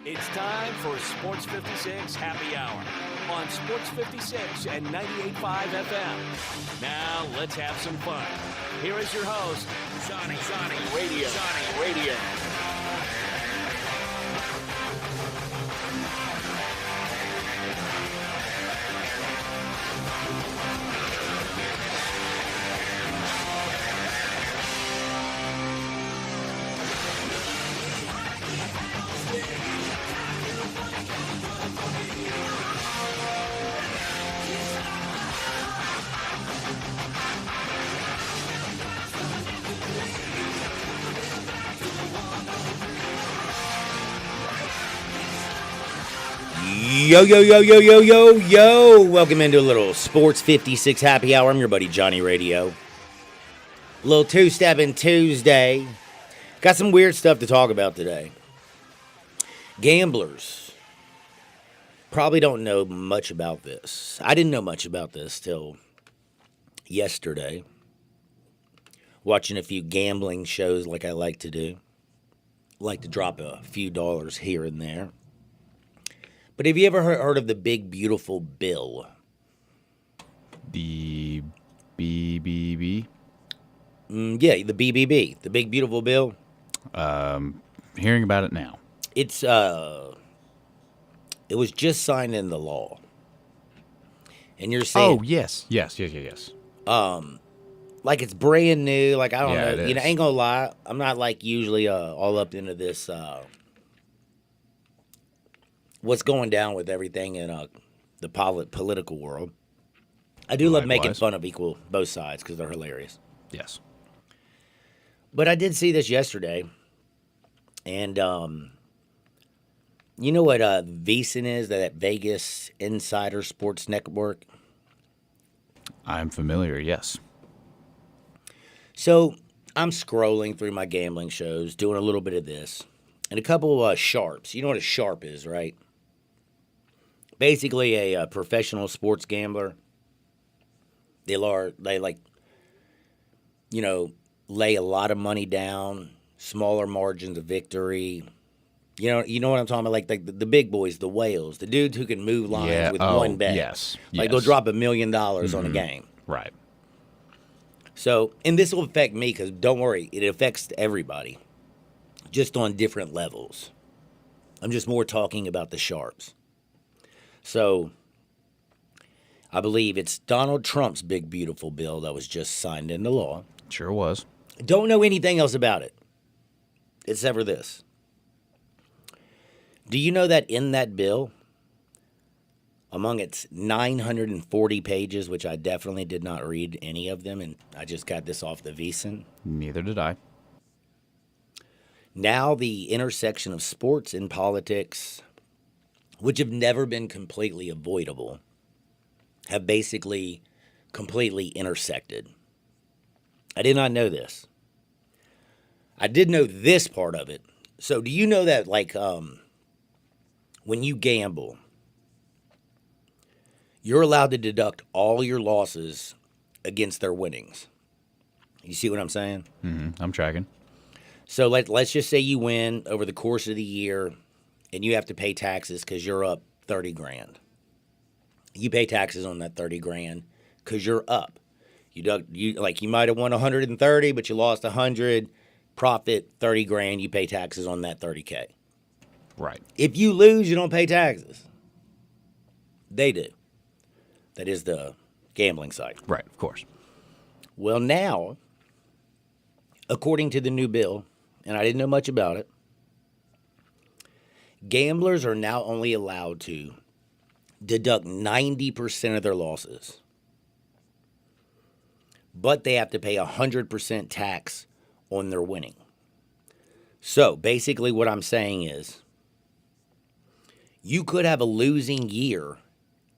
It's time for Sports 56 Happy Hour on Sports 56 and 98.5 FM. Now let's have some fun. Here is your host, Johnny Radio. Yo. Welcome into a little Sports 56 Happy Hour. I'm your buddy Johnny Radio. A little two-stepping Tuesday. Got some weird stuff to talk about today. Gamblers probably don't know much about this. I didn't know much about this till yesterday. Watching a few gambling shows like I like to do. Like to drop a few dollars here and there. But have you ever heard of the Big Beautiful Bill? The BBB? Yeah, the BBB, the Big Beautiful Bill. Hearing about it now. It was just signed into law. And you're saying, Oh, yes. like it's brand new. Like I don't Yeah, know, it is. I ain't gonna lie. I'm not like usually all up into this. What's going down with everything in the political world. I do love making Likewise. fun of both sides because they're hilarious. Yes. But I did see this yesterday, and you know what VSiN is? That Vegas Insider Sports Network. I'm familiar, yes. So I'm scrolling through my gambling shows, doing a little bit of this, and a couple of sharps. You know what a sharp is, right? Basically, a professional sports gambler. They like, lay a lot of money down, smaller margins of victory. You know what I'm talking about? Like the big boys, the whales, the dudes who can move lines with one bet. Yes. Like they'll drop $1 million on a game. Right. So, and this will affect me because don't worry, it affects everybody, just on different levels. I'm just more talking about the sharps. So, I believe it's Donald Trump's Big Beautiful Bill that was just signed into law. Sure was. Don't know anything else about it, except for this. Do you know that in that bill, among its 940 pages, which I definitely did not read any of them, and I just got this off the VSiN. Neither did I. Now the intersection of sports and politics, which have never been completely avoidable, have basically completely intersected. I did not know this. I did know this part of it. So do you know that, like, when you gamble, you're allowed to deduct all your losses against their winnings? You see what I'm saying? I'm tracking. So let's just say you win over the course of the year, and you have to pay taxes because you're up 30 grand. You pay taxes on that 30 grand because you're up. You might have won 130, but you lost 100. Profit 30 grand. You pay taxes on that 30K. Right. If you lose, you don't pay taxes. They do. That is the gambling site. Right, of course. Well, now, according to the new bill, and I didn't know much about it, gamblers are now only allowed to deduct 90% of their losses. But they have to pay 100% tax on their winning. So, basically what I'm saying is, you could have a losing year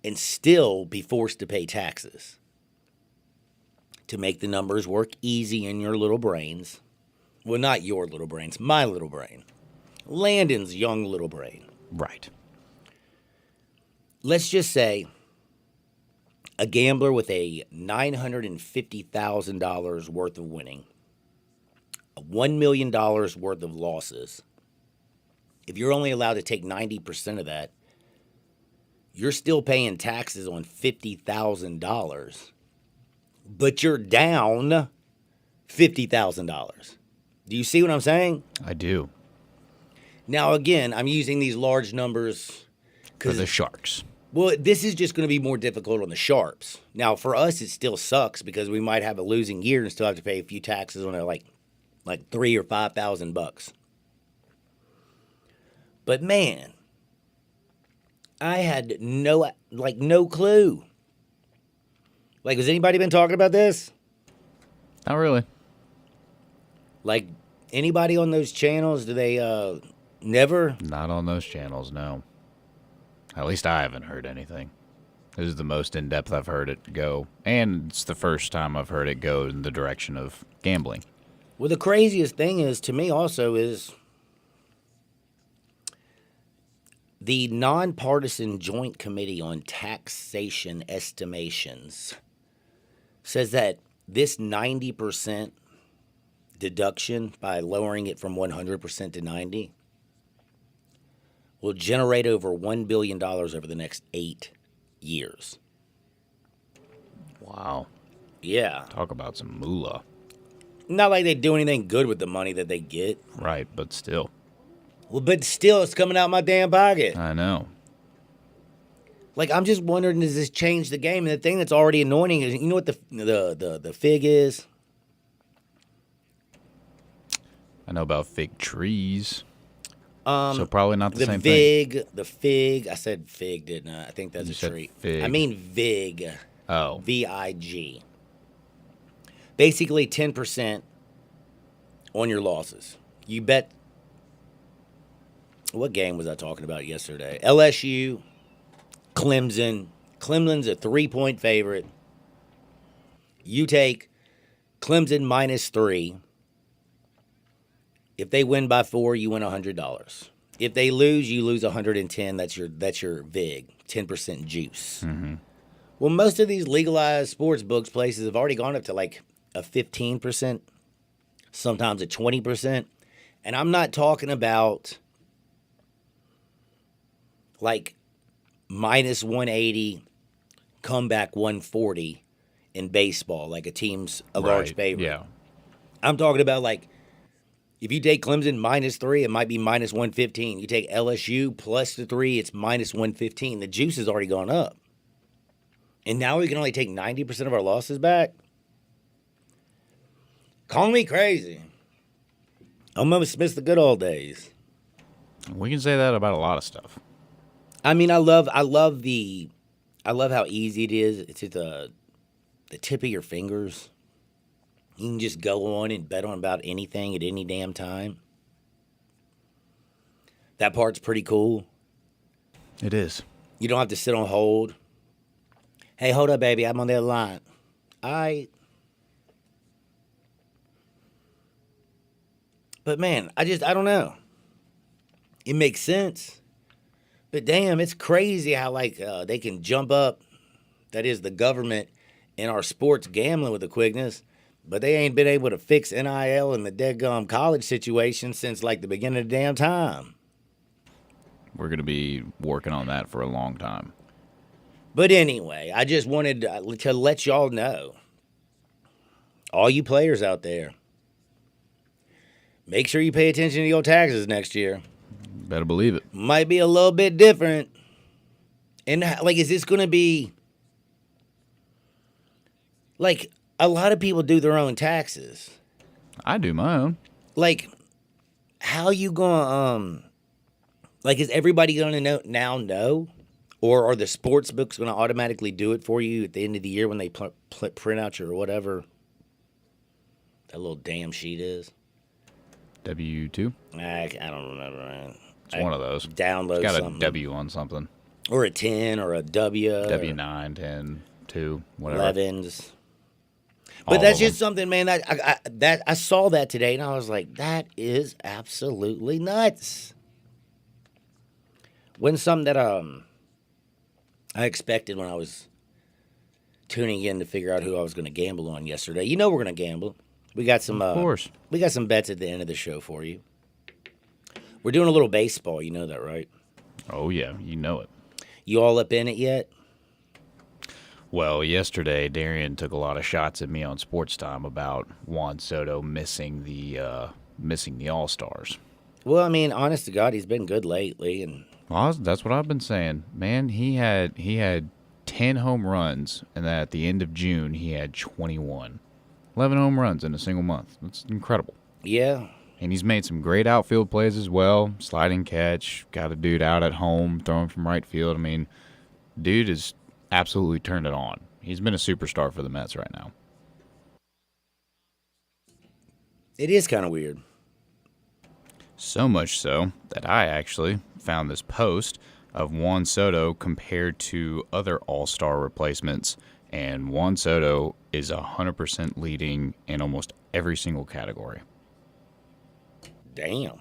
and still be forced to pay taxes. To make the numbers work easy in your little brains. Well, not your little brains, my little brain. Landon's young little brain. Right. Let's just say a gambler with a $950,000 worth of winning, $1 million worth of losses, if you're only allowed to take 90% of that, you're still paying taxes on $50,000, but you're down $50,000. Do you see what I'm saying? I do. Now, again, I'm using these large numbers For the Sharks. well, this is just going to be more difficult on the Sharps. Now, for us, it still sucks because we might have a losing year and still have to pay a few taxes on it, like $3,000 or $5,000. But man, I had no clue. Like, has anybody been talking about this? Not really. Like, anybody on those channels? Do they never? Not on those channels, no. At least I haven't heard anything. This is the most in-depth I've heard it go. And it's the first time I've heard it go in the direction of gambling. Well, the craziest thing is, to me also, is the Nonpartisan Joint Committee on Taxation Estimations says that this 90% deduction, by lowering it from 100% to 90, will generate over $1 billion over the next 8 years. Wow. Yeah. Talk about some moolah. Not like they do anything good with the money that they get. Right, but still. Well, but still, it's coming out my damn pocket. I know. Like, I'm just wondering, does this change the game? And the thing that's already annoying is, you know what the fig is? I know about fig trees. So probably not the same thing. The fig. I said fig, didn't I? I think that's You a said tree. fig. I mean vig. Oh. VIG. Basically 10% on your losses. You bet. What game was I talking about yesterday? LSU, Clemson. Clemson's a 3-point favorite. You take Clemson -3. If they win by 4, you win $100. If they lose, you lose 110. That's your VIG, 10% juice. Mm-hmm. Well, most of these legalized sports books places have already gone up to like a 15%, sometimes a 20%. And I'm not talking about like -180, comeback 140 in baseball, like a team's a large favorite. Yeah. I'm talking about like, if you take Clemson -3, it might be -115. You take LSU plus the 3, it's -115. The juice has already gone up. And now we can only take 90% of our losses back? Call me crazy. I'm going to miss the good old days. We can say that about a lot of stuff. I mean, I love how easy it is. It's at the tip of your fingers. You can just go on and bet on about anything at any damn time. That part's pretty cool. It is. You don't have to sit on hold. Hey, hold up, baby. I'm on the other line. But, man, I don't know. It makes sense. But, damn, it's crazy how, like, they can jump up. That is the government in our sports gambling with the quickness. But they ain't been able to fix NIL and the deadgum college situation since, like, the beginning of the damn time. We're going to be working on that for a long time. But anyway, I just wanted to let y'all know, all you players out there, make sure you pay attention to your taxes next year. Better believe it. Might be a little bit different. And, like, is this going to be, like, a lot of people do their own taxes. I do my own. Like, how you going to, like, is everybody going to know? Or are the sports books going to automatically do it for you at the end of the year when they print out your whatever that little damn sheet is? W-2? I don't remember. It's one of those. Download It's got something. a W on something. Or a 10 or a W. W9, 10, 2, whatever. 11s. All But that's of them. just something, man, that I saw that today, and I was like, that is absolutely nuts. When something that I expected when I was tuning in to figure out who I was going to gamble on yesterday. You know we're going to gamble. We got some. Of course. We got some bets at the end of the show for you. We're doing a little baseball. You know that, right? Oh, yeah, you know it. You all up in it yet? Well, yesterday, Darian took a lot of shots at me on Sports Time about Juan Soto missing the All-Stars. Well, I mean, honest to God, he's been good lately, and Well, that's what I've been saying. Man, he had 10 home runs, and then at the end of June, he had 21. 11 home runs in a single month. That's incredible. yeah, And he's made some great outfield plays as well. Sliding catch, got a dude out at home, throwing from right field. I mean, dude has absolutely turned it on. He's been a superstar for the Mets right now. it is kind of weird. So much so that I actually found this post of Juan Soto compared to other all-star replacements, and Juan Soto is 100% leading in almost every single category. Damn.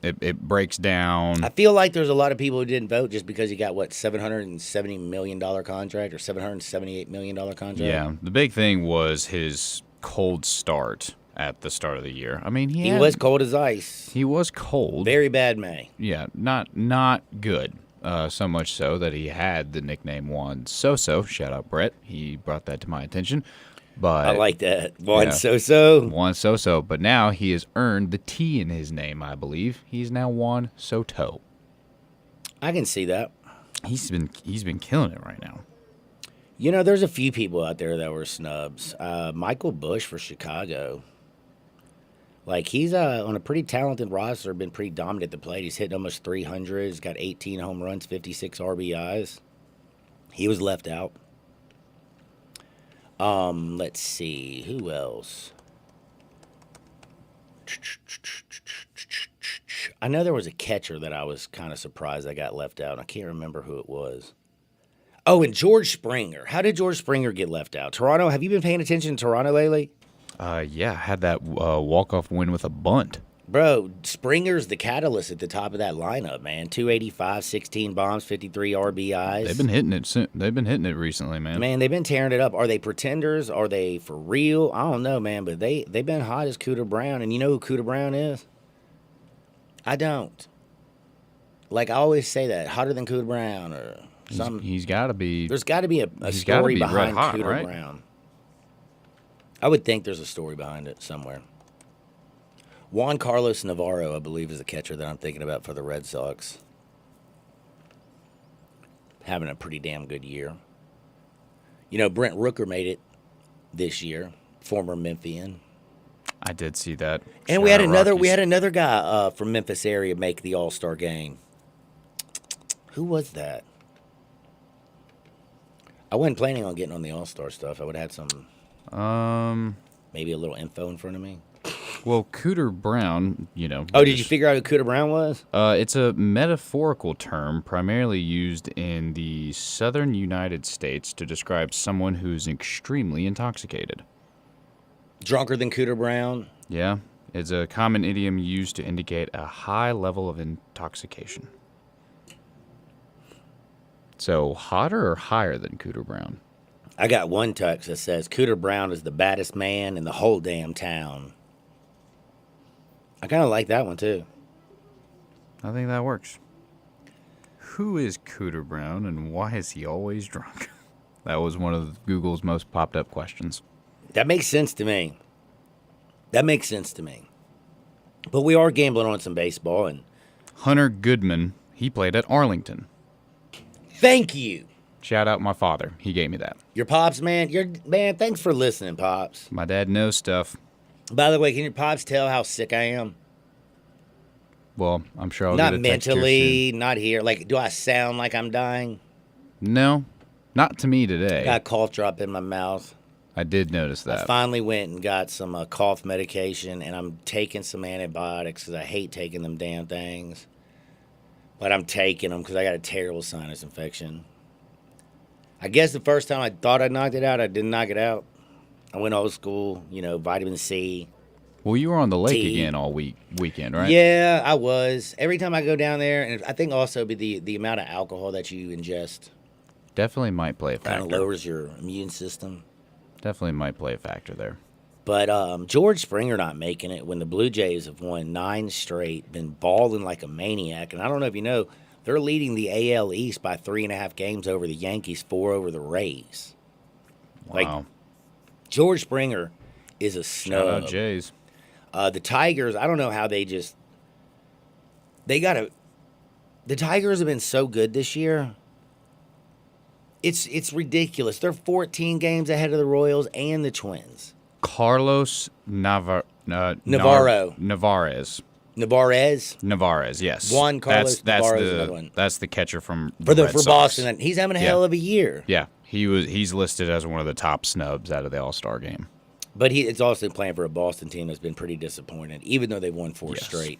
It breaks down. I feel like there's a lot of people who didn't vote just because he got, what, $770 million contract or $778 million contract? Yeah, the big thing was his cold start at the start of the year. I mean, He was cold as ice. He was cold. Very bad May. Yeah, not good. So much so that he had the nickname Juan Soso. Shout out Brett. He brought that to my attention. But I like that. Juan yeah. Soso. Juan Soso. But now he has earned the T in his name, I believe. He's now Juan Soto. I can see that. He's been killing it right now. You know, there's a few people out there that were snubs. Michael Bush for Chicago. Like, he's on a pretty talented roster, been pretty dominant at the plate. He's hitting almost 300. He's got 18 home runs, 56 RBIs. He was left out. Let's see. Who else? I know there was a catcher that I was kind of surprised I got left out. I can't remember who it was. Oh, and George Springer. How did George Springer get left out? Toronto, have you been paying attention to Toronto lately? Yeah, had that walk-off win with a bunt. Bro, Springer's the catalyst at the top of that lineup, man. 285, 16 bombs, 53 RBIs. They've been hitting it. They've been hitting it recently, man. Man, they've been tearing it up. Are they pretenders? Are they for real? I don't know, man, but they've been hot as Cooter Brown. And you know who Cooter Brown is? I don't. Like, I always say that. Hotter than Cooter Brown or something. He's got to be. There's got to be a story behind Cooter Brown. I would think there's a story behind it somewhere. Juan Carlos Navarro, I believe, is the catcher that I'm thinking about for the Red Sox. Having a pretty damn good year. You know, Brent Rooker made it this year, former Memphian. I did see that. And we had another guy from Memphis area make the All-Star game. Who was that? I wasn't planning on getting on the All-Star stuff. I would have had some maybe a little info in front of me. Well, Cooter Brown, you know. Oh, did you figure out who Cooter Brown was? It's a metaphorical term primarily used in the southern United States to describe someone who's extremely intoxicated. Drunker than Cooter Brown? Yeah. It's a common idiom used to indicate a high level of intoxication. So, hotter or higher than Cooter Brown? I got one text that says, Cooter Brown is the baddest man in the whole damn town. I kind of like that one, too. I think that works. Who is Cooter Brown and why is he always drunk? That was one of Google's most popped up questions. That makes sense to me. But we are gambling on some baseball. And Hunter Goodman, he played at Arlington. thank you. Shout out my father. He gave me that. Your Pops, man. Thanks for listening, Pops. My dad knows stuff. By the way, can your Pops tell how sick I am? Well, I'm sure I'll Not get a text here mentally, not here. Like, do I sound like I'm dying? soon. No, not to me today. Got a cough drop in my mouth. I did notice I that. finally went and got some cough medication, and I'm taking some antibiotics because I hate taking them damn things. But I'm taking them because I got a terrible sinus infection. I guess the first time I thought I knocked it out, I didn't knock it out. I went old school, vitamin C. Well, you were on the lake Tea. again all weekend, right? Yeah, I was. Every time I go down there, and I think also the amount of alcohol that you ingest Definitely might play a kind factor. of lowers your immune system. Definitely might play a factor there. But George Springer not making it when the Blue Jays have won 9 straight, been balling like a maniac. And I don't know if you know, they're leading the AL East by 3.5 games over the Yankees, 4 over the Rays. Wow. Like, George Springer is a snub. Shout out Jays. The Tigers, I don't know how the Tigers have been so good this year. It's ridiculous. They're 14 games ahead of the Royals and the Twins. Carlos Navarro. Narvaez. Narvaez, yes. Juan Carlos Navarro is another one. That's the catcher from For Red Sox. Boston. He's having a hell of a year. Yeah, he's listed as one of the top snubs out of the All-Star game. But it's also playing for a Boston team that's been pretty disappointed, even though they've won 4 straight.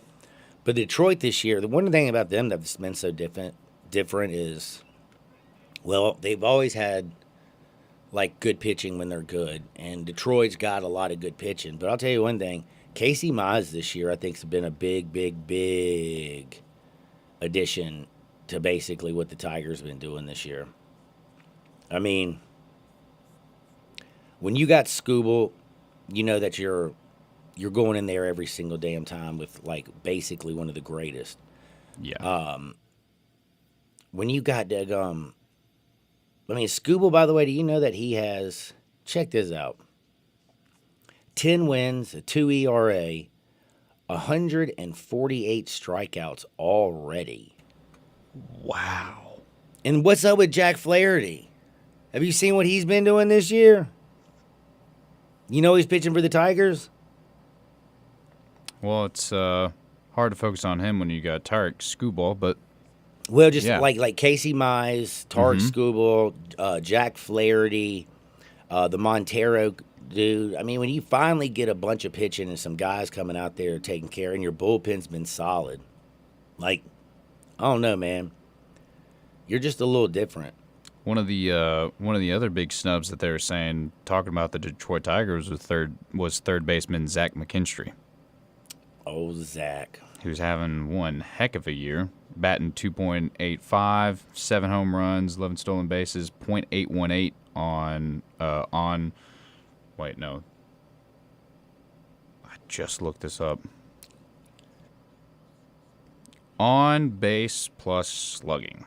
But Detroit this year, the one thing about them that's been so different is, well, they've always had like good pitching when they're good, and Detroit's got a lot of good pitching. But I'll tell you one thing, Casey Mize this year I think has been a big addition to basically what the Tigers have been doing this year. I mean, when you got Skubal, you know that you're going in there every single damn time with like basically one of the greatest. Yeah. When you got Skubal, by the way, do you know that he has, check this out, 10 wins, a 2 ERA, 148 strikeouts already. Wow. And what's up with Jack Flaherty? Have you seen what he's been doing this year? You know he's pitching for the Tigers? Well, it's hard to focus on him when you got Tarek Skubal, but well, just like Casey Mize, Tarek Skubal, Jack Flaherty, the Montero dude. I mean, when you finally get a bunch of pitching and some guys coming out there taking care, and your bullpen's been solid, like, I don't know, man. You're just a little different. One of the other big snubs that they were saying, talking about the Detroit Tigers, was third baseman Zach McKinstry. Oh, Zach. Who's having one heck of a year, batting .885, 7 home runs, 11 stolen bases, .818 on. Wait, no. I just looked this up. On base plus slugging.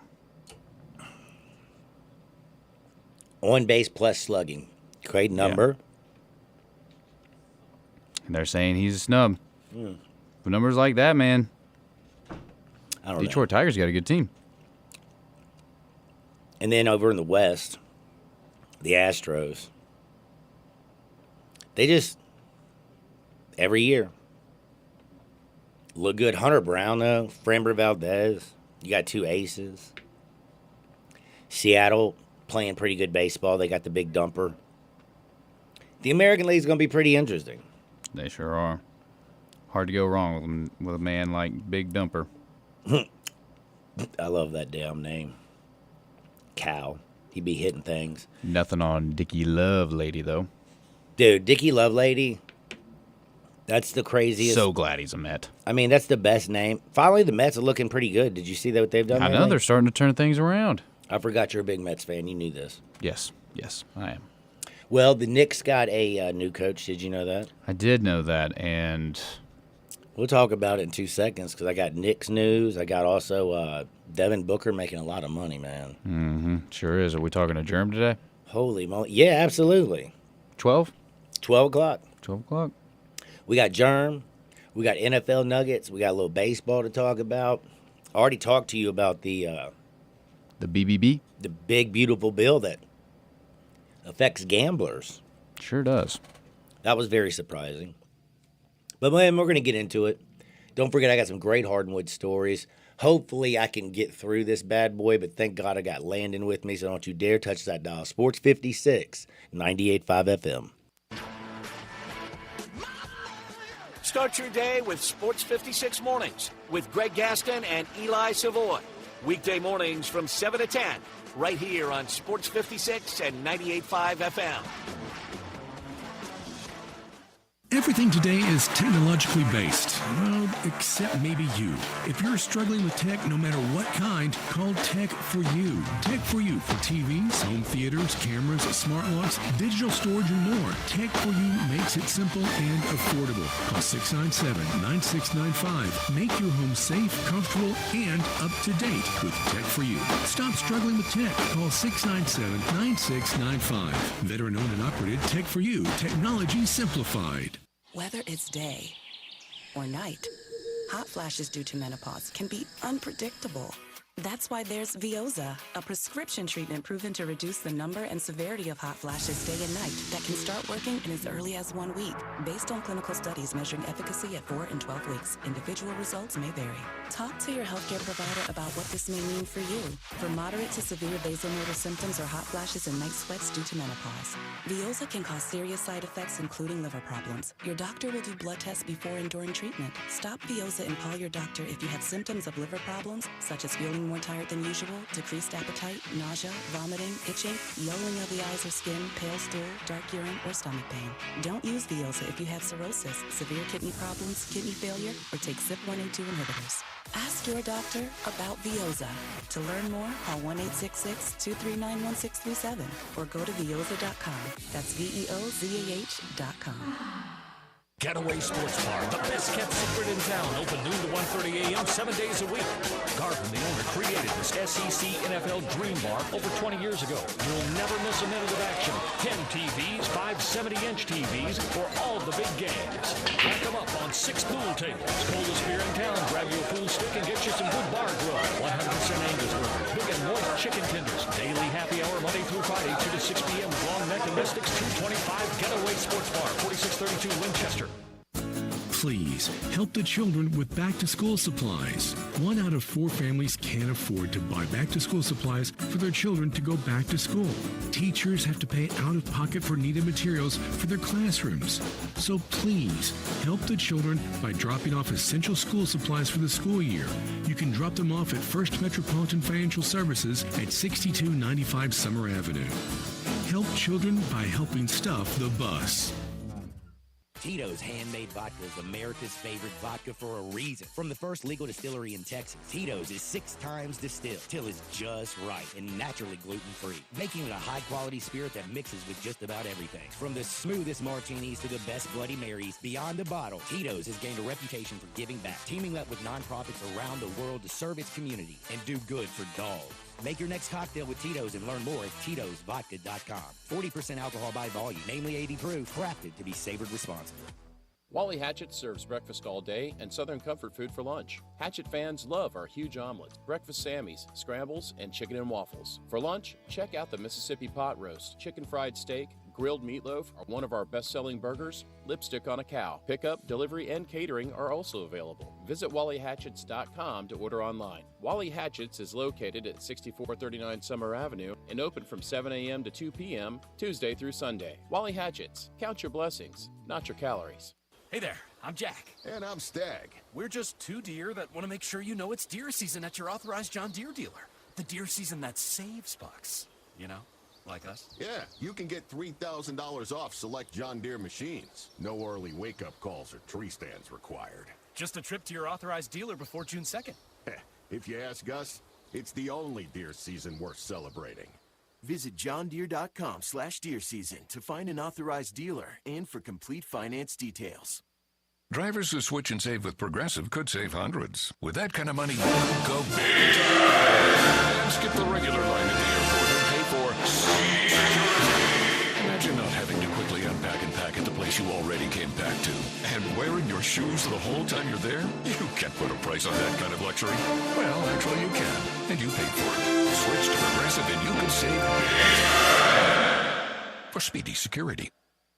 On base plus slugging. Great number. Yeah. And they're saying he's a snub. With numbers like that, man, I don't know. Detroit Tigers got a good team. And then over in the West, the Astros. They just, every year, look good. Hunter Brown, though. Framber Valdez. You got 2 aces. Seattle playing pretty good baseball. They got the big dumper. The American League's going to be pretty interesting. They sure are. Hard to go wrong with a man like Big Dumper. I love that damn name. Cal. He be hitting things. Nothing on Dickie Lovelady, though. Dude, Dickie Lovelady, that's the craziest. So glad he's a Met. I mean, that's the best name. Finally, the Mets are looking pretty good. Did you see what they've done? I know, they're starting to turn things around. I forgot you're a big Mets fan. You knew this. Yes, I am. Well, the Knicks got a new coach. Did you know that? I did know that, and we'll talk about it in 2 seconds because I got Knicks news. I got also Devin Booker making a lot of money, man. Mm-hmm. Sure is. Are we talking to Germ today? Holy moly. Yeah, absolutely. 12? 12 o'clock. 12 o'clock. We got Germ. We got NFL nuggets. We got a little baseball to talk about. I already talked to you about the BBB? The big, beautiful bill that affects gamblers. Sure does. That was very surprising. But, man, we're going to get into it. Don't forget, I got some great hardwood stories. Hopefully, I can get through this bad boy, but thank God I got Landon with me, so don't you dare touch that dial. Sports 56, 98.5 FM. Start your day with Sports 56 Mornings with Greg Gaston and Eli Savoy. Weekday mornings from 7 to 10, right here on Sports 56 and 98.5 FM. Everything today is technologically based. Well, except maybe you. If you're struggling with tech, no matter what kind, call Tech for You. Tech for You for TVs, home theaters, cameras, smart locks, digital storage, and more. Tech for You makes it simple and affordable. Call 697-9695. Make your home safe, comfortable, and up to date with Tech for You. Stop struggling with tech. Call 697-9695. Veteran-owned and operated Tech for You. Technology simplified. Whether it's day or night, hot flashes due to menopause can be unpredictable. That's why there's Veoza, a prescription treatment proven to reduce the number and severity of hot flashes day and night that can start working in as early as 1 week. Based on clinical studies measuring efficacy at 4 and 12 weeks, individual results may vary. Talk to your healthcare provider about what this may mean for you. For moderate to severe vasomotor symptoms or hot flashes and night sweats due to menopause, Veoza can cause serious side effects, including liver problems. Your doctor will do blood tests before and during treatment. Stop Veoza and call your doctor if you have symptoms of liver problems, such as feeling more tired than usual, decreased appetite, nausea, vomiting, itching, yellowing of the eyes or skin, pale stool, dark urine, or stomach pain. Don't use Veoza if you have cirrhosis, severe kidney problems, kidney failure, or take CYP1A2 inhibitors. Ask your doctor about Veoza. To learn more, call 1-866-239-1637 or go to veoza.com. That's VEOZAH.com. Getaway Sports Bar, the best kept secret in town, open noon to 1:30 a.m. 7 days a week. Garvin, the owner, created this SEC NFL Dream Bar over 20 years ago. You'll never miss a minute of action. 10 TVs, 5 70-inch TVs for all the big games. Rack them up on 6 pool tables. Coldest beer in town, grab you a pool stick and get you some good bar grub. 100% Angus burger, big and moist chicken tenders. Daily happy hour Monday through Friday, 2 to 6 p.m. with long neck and mystics. 225 Getaway Sports Bar, 4632 Winchester. Please help the children with back-to-school supplies. 1 out of 4 families can't afford to buy back-to-school supplies for their children to go back to school. Teachers have to pay out of pocket for needed materials for their classrooms. So please help the children by dropping off essential school supplies for the school year. You can drop them off at First Metropolitan Financial Services at 6295 Summer Avenue. Help children by helping stuff the bus. Tito's Handmade Vodka is America's favorite vodka for a reason. From the first legal distillery in Texas, Tito's is 6 times distilled till it's just right and naturally gluten-free, making it a high-quality spirit that mixes with just about everything. From the smoothest martinis to the best Bloody Marys, beyond the bottle, Tito's has gained a reputation for giving back, teaming up with nonprofits around the world to serve its community and do good for dogs. Make your next cocktail with Tito's and learn more at Tito'sVodka.com. 40% alcohol by volume, namely 80 proof, crafted to be savored responsibly. Wally Hatchet serves breakfast all day and Southern comfort food for lunch. Hatchet fans love our huge omelets, breakfast Sammies, scrambles, and chicken and waffles. For lunch, check out the Mississippi pot roast, chicken fried steak, grilled meatloaf are one of our best-selling burgers, lipstick on a cow. Pickup, delivery, and catering are also available. Visit WallyHatchets.com to order online. Wally Hatchets is located at 6439 Summer Avenue and open from 7 a.m. to 2 p.m. Tuesday through Sunday. Wally Hatchets. Count your blessings, not your calories. Hey there, I'm Jack. And I'm Stag. We're just 2 deer that want to make sure you know it's deer season at your authorized John Deere dealer. The deer season that saves bucks, you know? Like us? Yeah, you can get $3,000 off select John Deere machines. No early wake-up calls or tree stands required. Just a trip to your authorized dealer before June 2nd. If you ask us, it's the only deer season worth celebrating. Visit johndeere.com/deer season to find an authorized dealer and for complete finance details. Drivers who switch and save with Progressive could save hundreds. With that kind of money, go big and skip the regular line at the airport and pay for security. Imagine not having to quickly unpack and pack at the place you already came back to. And wearing your shoes the whole time you're there? You can't put a price on that kind of luxury. Well, actually you can, and you paid for it. Switch to Progressive and you can save big for speedy security.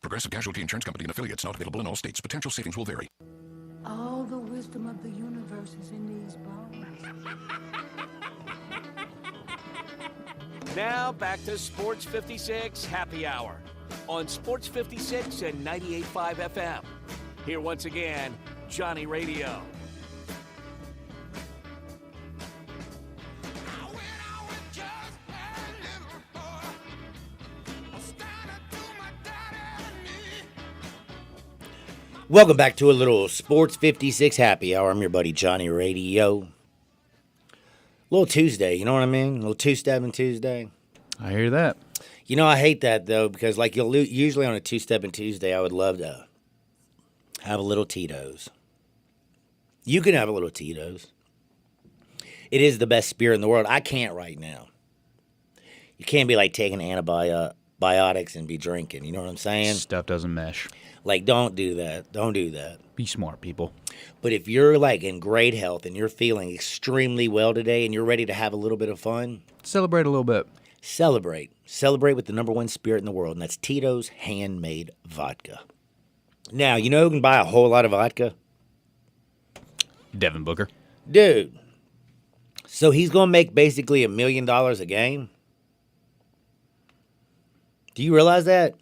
Progressive Casualty Insurance Company and affiliates, not available in all states. Potential savings will vary. All the wisdom of the universe is in these bones. Now back to Sports 56 Happy Hour on Sports 56 and 98.5 FM. Here once again, Johnny Radio. Welcome back to a little Sports 56 happy hour. I'm your buddy Johnny Radio. Little Tuesday, you know what I mean? A little two-stepping Tuesday. I hear that. You know, I hate that, though, because like usually on a two-stepping Tuesday, I would love to have a little Tito's. You can have a little Tito's. It is the best beer in the world. I can't right now. You can't be like taking antibiotics and be drinking. You know what I'm saying? Stuff doesn't mesh. Like, don't do that. Don't do that. Be smart, people. But if you're like in great health and you're feeling extremely well today and you're ready to have a little bit of fun, celebrate a little bit. Celebrate. Celebrate with the number one spirit in the world, and that's Tito's Handmade Vodka. Now, you know who can buy a whole lot of vodka? Devin Booker. Dude. So he's going to make basically $1 million a game? Do you realize that?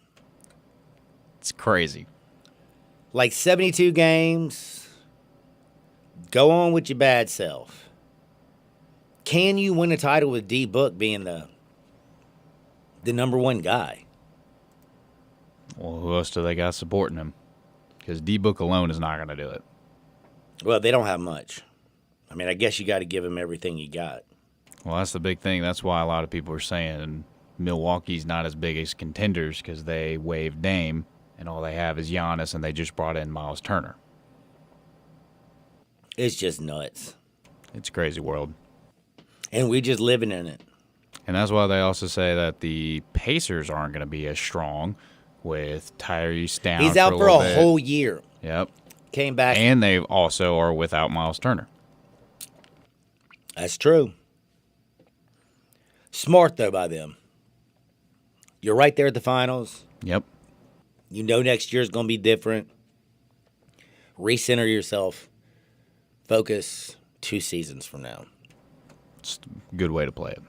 It's crazy. Like 72 games. Go on with your bad self. Can you win a title with D Book being the number one guy? Well, who else do they got supporting him? Because D Book alone is not going to do it. Well, they don't have much. I mean, I guess you got to give him everything you got. Well, that's the big thing. That's why a lot of people are saying Milwaukee's not as big as contenders because they waived Dame, and all they have is Giannis, and they just brought in Miles Turner. It's just nuts. It's a crazy world. And we just living in it. And that's why they also say that the Pacers aren't going to be as strong with Tyrese down. He's out for a whole year. Yep. Came back. And they also are without Miles Turner. That's true. Smart, though, by them. You're right there at the finals. Yep. You know next year's going to be different. Recenter yourself. Focus 2 seasons from now. It's a good way to play it.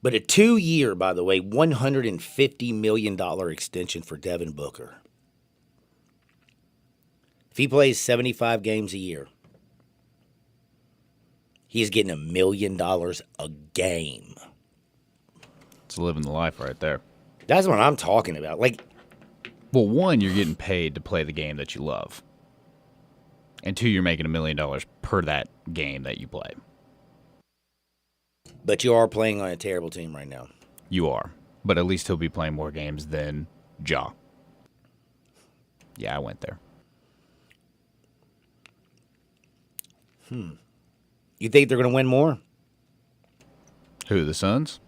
But a 2-year, by the way, $150 million extension for Devin Booker. If he plays 75 games a year, he's getting $1 million a game. It's living the life right there. That's what I'm talking about. Like, well, 1, you're getting paid to play the game that you love. And 2, you're making $1 million per that game that you play. But you are playing on a terrible team right now. You are. But at least he'll be playing more games than Ja. Yeah, I went there. You think they're going to win more? Who, the Suns?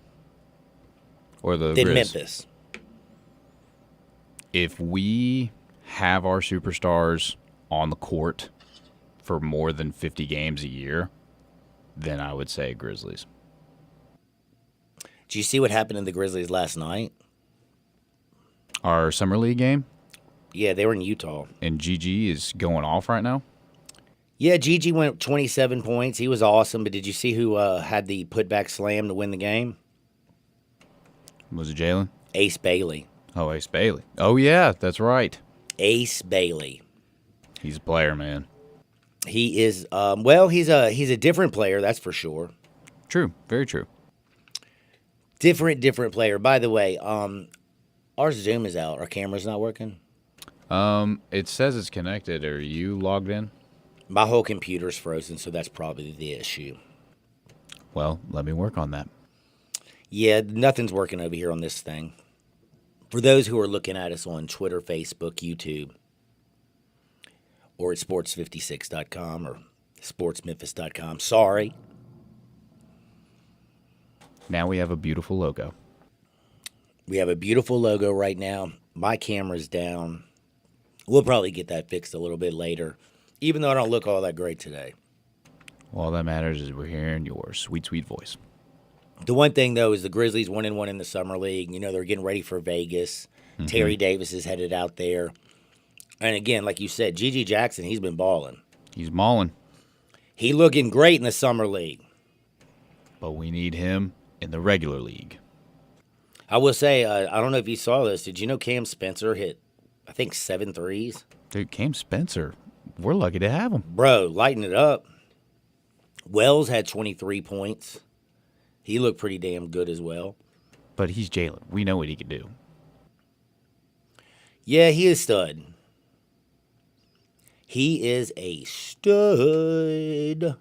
Or the Than Grizz? Memphis. If we have our superstars on the court for more than 50 games a year, then I would say Grizzlies. Did you see what happened in the Grizzlies last night? Our Summer League game? Yeah, they were in Utah. And GG is going off right now? Yeah, Gigi went 27 points. He was awesome, but did you see who had the putback slam to win the game? Was it Jalen? Ace Bailey. Oh, Ace Bailey. Oh, yeah, that's right. Ace Bailey. He's a player, man. He is, he's a different player, that's for sure. True, very true. Different player. By the way, our Zoom is out. Our camera's not working. It says it's connected. Are you logged in? My whole computer's frozen, so that's probably the issue. Well, let me work on that. Yeah, nothing's working over here on this thing. For those who are looking at us on Twitter, Facebook, YouTube, or at sports56.com or sportsmemphis.com, sorry. Now we have a beautiful logo. We have a beautiful logo right now. My camera's down. We'll probably get that fixed a little bit later, even though I don't look all that great today. Well, all that matters is we're hearing your sweet, sweet voice. The one thing, though, is the Grizzlies 1-1 in the Summer League. You know, they're getting ready for Vegas. Mm-hmm. Terry Davis is headed out there. And again, like you said, Gigi Jackson, he's been balling. He's mauling. He looking great in the Summer League. But we need him in the regular league. I will say, I don't know if you saw this. Did you know Cam Spencer hit, I think, 7 threes? Dude, Cam Spencer, we're lucky to have him. Bro, lighten it up. Wells had 23 points. He looked pretty damn good as well. But he's Jalen. We know what he can do. Yeah, he is stud. He is a stud.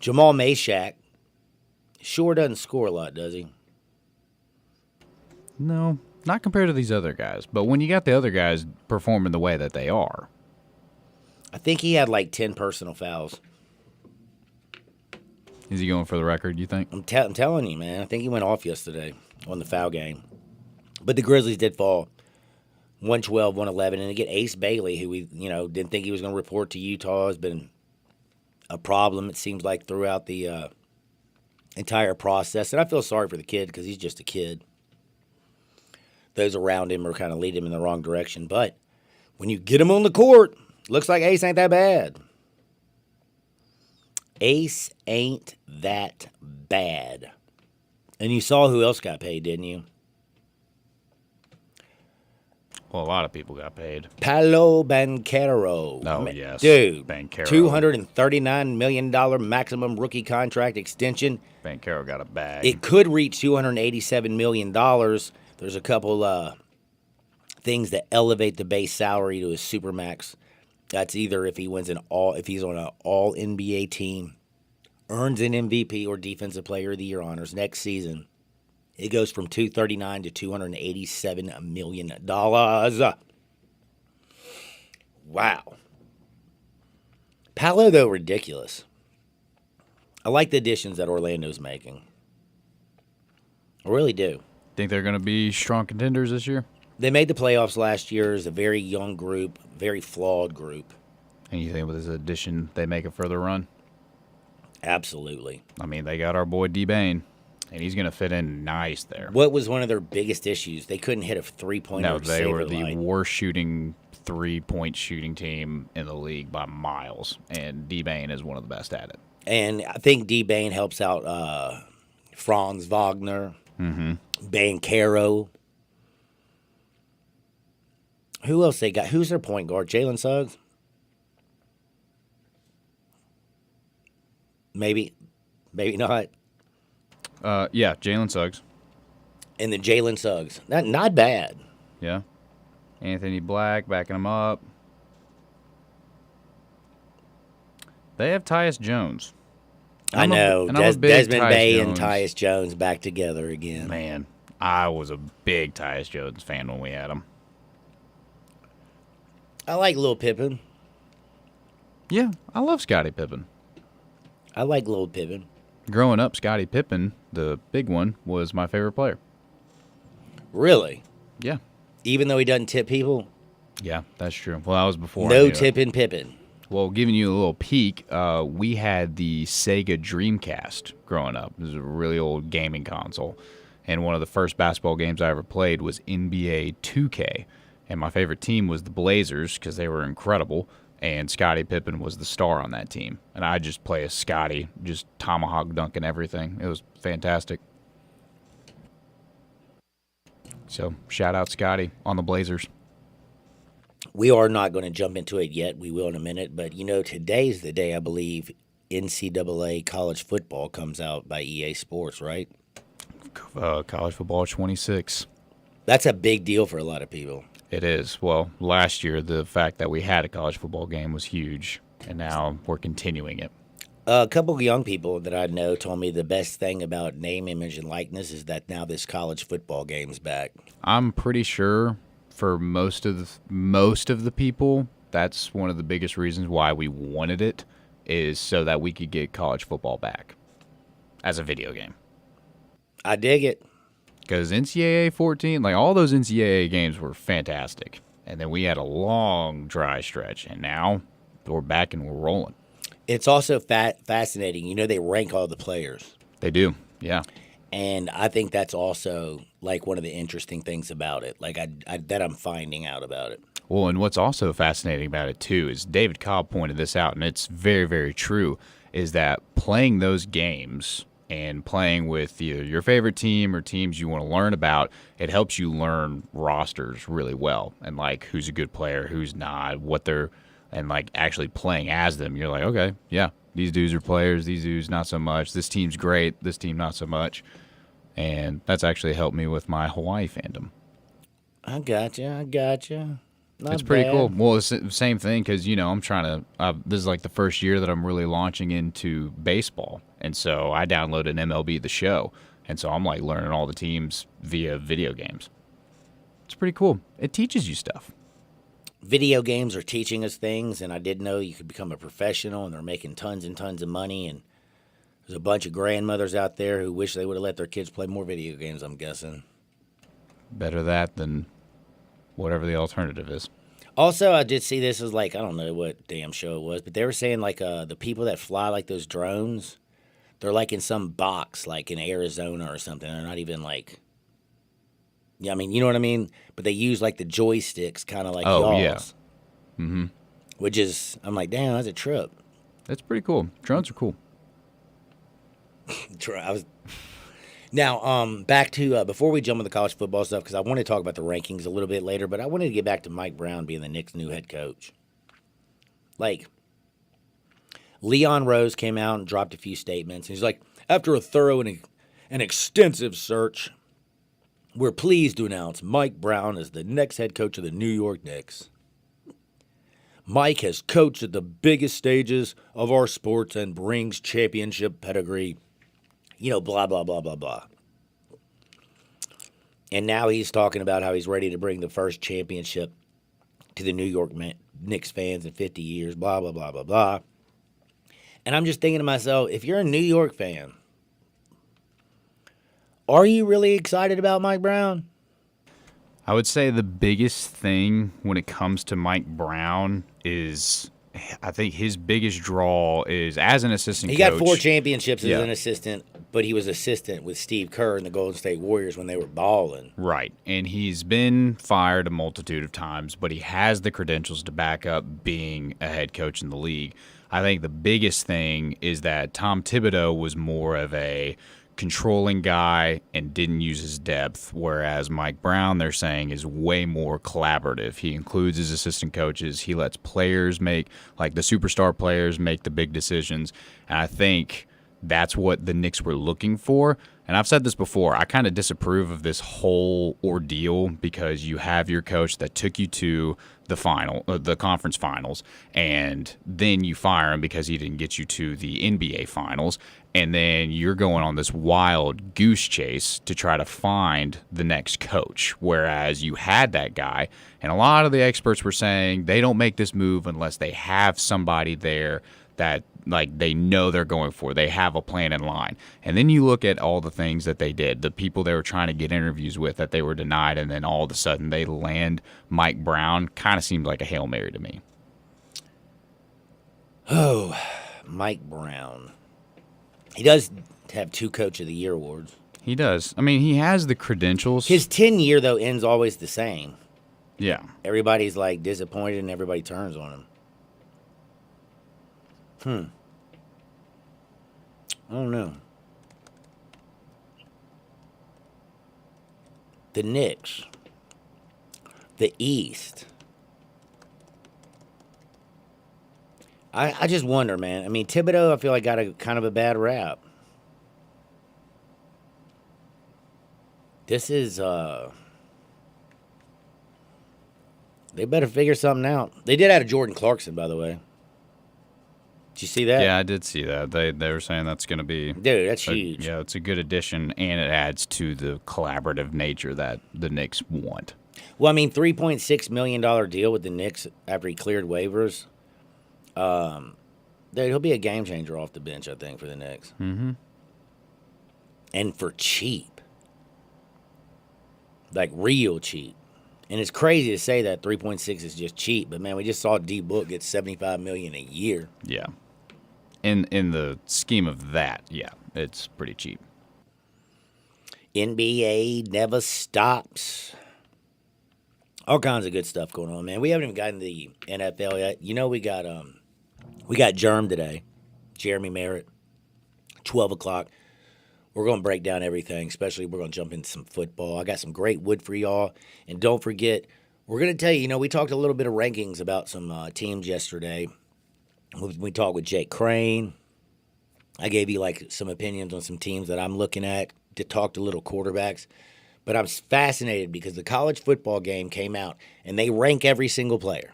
Jamal Meshack sure doesn't score a lot, does he? No, not compared to these other guys. But when you got the other guys performing the way that they are. I think he had like 10 personal fouls. Is he going for the record, you think? I'm telling you, man. I think he went off yesterday on the foul game. But the Grizzlies did fall 112, 111. And to get Ace Bailey, who we didn't think he was going to report to Utah, has been a problem, it seems like, throughout the entire process. And I feel sorry for the kid because he's just a kid. Those around him are kind of leading him in the wrong direction. But when you get him on the court, looks like Ace ain't that bad. Ace ain't that bad. And you saw who else got paid, didn't you? Well, a lot of people got paid. Paolo Banchero. Oh, yes. Dude, Banchero. $239 million maximum rookie contract extension. Banchero got a bag. It could reach $287 million. There's a couple things that elevate the base salary to his supermax. That's either if he's on an all NBA team, earns an MVP or Defensive Player of the Year honors next season. It goes from $239 to $287 million. Wow. Paolo, though, ridiculous. I like the additions that Orlando's making. I really do. Think they're going to be strong contenders this year? They made the playoffs last year as a very young group, very flawed group. And you think with this addition, they make a further run? Absolutely. I mean, they got our boy D-Bane, and he's going to fit in nice there. What was one of their biggest issues? They couldn't hit a three-pointer. No, they were the worst shooting three-point shooting team in the league by miles, and D-Bane is one of the best at it. And I think D-Bane helps out Franz Wagner, Banchero. Who else they got? Who's their point guard? Jalen Suggs? Maybe not. Yeah, Jalen Suggs. And then Jalen Suggs. Not bad. Yeah. Anthony Black backing him up. They have Tyus Jones. I know. Desmond Bay and Tyus Jones back together again. Man, I was a big Tyus Jones fan when we had him. I like Lil Pippen. Yeah, I love Scottie Pippen. I like Lil Pippen. Growing up, Scottie Pippen, the big one, was my favorite player. Really? Yeah. Even though he doesn't tip people? Yeah, that's true. Well, that was before. No tipping Pippen. Well, giving you a little peek, we had the Sega Dreamcast growing up. It was a really old gaming console. And one of the first basketball games I ever played was NBA 2K. And my favorite team was the Blazers because they were incredible. And Scottie Pippen was the star on that team. And I just play as Scottie, just tomahawk dunking everything. It was fantastic. So, shout out Scottie on the Blazers. We are not going to jump into it yet. We will in a minute. But, today's the day, I believe, NCAA college football comes out by EA Sports, right? College football 26. That's a big deal for a lot of people. It is. Well, last year, the fact that we had a college football game was huge, and now we're continuing it. A couple of young people that I know told me the best thing about name, image, and likeness is that now this college football game's back. I'm pretty sure for most of the people, that's one of the biggest reasons why we wanted it, is so that we could get college football back as a video game. I dig it. Because NCAA 14, like all those NCAA games were fantastic. And then we had a long dry stretch, and now we're back and we're rolling. It's also fascinating. They rank all the players. They do, yeah. And I think that's also like one of the interesting things about it, like that I'm finding out about it. Well, and what's also fascinating about it too is David Cobb pointed this out, and it's very, very true, is that playing those games and playing with either your favorite team or teams you want to learn about, it helps you learn rosters really well and like who's a good player, who's not, what they're, and like actually playing as them. You're like, okay, yeah, these dudes are players, these dudes not so much. This team's great, this team not so much. And that's actually helped me with my Hawaii fandom. I gotcha. Not It's pretty bad. cool. Well, it's the same thing because, I'm trying to this is like the first year that I'm really launching into baseball. And so I downloaded MLB The Show. And so I'm like learning all the teams via video games. It's pretty cool. It teaches you stuff. Video games are teaching us things, and I did know you could become a professional, and they're making tons and tons of money. And there's a bunch of grandmothers out there who wish they would have let their kids play more video games, I'm guessing. Better that than whatever the alternative is. Also, I did see this as like, I don't know what damn show it was, but they were saying like the people that fly like those drones, they're like in some box like in Arizona or something. They're not even like, yeah, I mean, you know what I mean? But they use like the joysticks kind of like y'all's. Yeah. Mm-hmm. Which is, I'm like, damn, that's a trip. That's pretty cool. Drones are cool. Now, back to before we jump on the college football stuff, because I want to talk about the rankings a little bit later, but I wanted to get back to Mike Brown being the Knicks' new head coach. Like, Leon Rose came out and dropped a few statements. He's like, after a thorough and extensive search, we're pleased to announce Mike Brown as the next head coach of the New York Knicks. Mike has coached at the biggest stages of our sports and brings championship pedigree. Blah, blah, blah, blah, blah. And now he's talking about how he's ready to bring the first championship to the New York Knicks fans in 50 years, blah, blah, blah, blah, blah. And I'm just thinking to myself, if you're a New York fan, are you really excited about Mike Brown? I would say the biggest thing when it comes to Mike Brown is, I think his biggest draw is as an assistant coach. He got 4 championships as an assistant, but he was assistant with Steve Kerr and the Golden State Warriors when they were balling. Right. And he's been fired a multitude of times, but he has the credentials to back up being a head coach in the league. I think the biggest thing is that Tom Thibodeau was more of a controlling guy and didn't use his depth, whereas Mike Brown, they're saying, is way more collaborative. He includes his assistant coaches. He lets players make, like the superstar players, make the big decisions. And I think that's what the Knicks were looking for. And I've said this before, I kind of disapprove of this whole ordeal because you have your coach that took you to the conference finals, and then you fire him because he didn't get you to the NBA finals, and then you're going on this wild goose chase to try to find the next coach, whereas you had that guy, and a lot of the experts were saying they don't make this move unless they have somebody there that like they know they're going for. They have a plan in line. And then you look at all the things that they did, the people they were trying to get interviews with that they were denied, and then all of a sudden they land Mike Brown. Kind of seemed like a Hail Mary to me. Oh, Mike Brown. He does have 2 Coach of the Year awards. He does. I mean, he has the credentials. His 10-year, though, ends always the same. Yeah. Everybody's, like, disappointed and everybody turns on him. I don't know. The Knicks. The East. I just wonder, man. I mean, Thibodeau, I feel like got a kind of a bad rap. This is, they better figure something out. They did add a Jordan Clarkson, by the way. Did you see that? Yeah, I did see that. They were saying that's going to be... Dude, that's huge. Yeah, it's a good addition, and it adds to the collaborative nature that the Knicks want. Well, I mean, $3.6 million deal with the Knicks after he cleared waivers. Dude, he'll be a game changer off the bench, I think, for the Knicks. Mm-hmm. And for cheap. Like, real cheap. And it's crazy to say that 3.6 is just cheap, but, man, we just saw D-Book get $75 million a year. Yeah. In the scheme of that, yeah, it's pretty cheap. NBA never stops. All kinds of good stuff going on, man. We haven't even gotten the NFL yet. You know, we got Germ today, Jeremy Merritt, 12 o'clock. We're going to break down everything, especially we're going to jump into some football. I got some great wood for y'all. And don't forget, we're going to tell you, we talked a little bit of rankings about some teams yesterday. We talked with Jake Crane. I gave you, some opinions on some teams that I'm looking at. Talked to little quarterbacks. But I'm fascinated because the college football game came out and they rank every single player.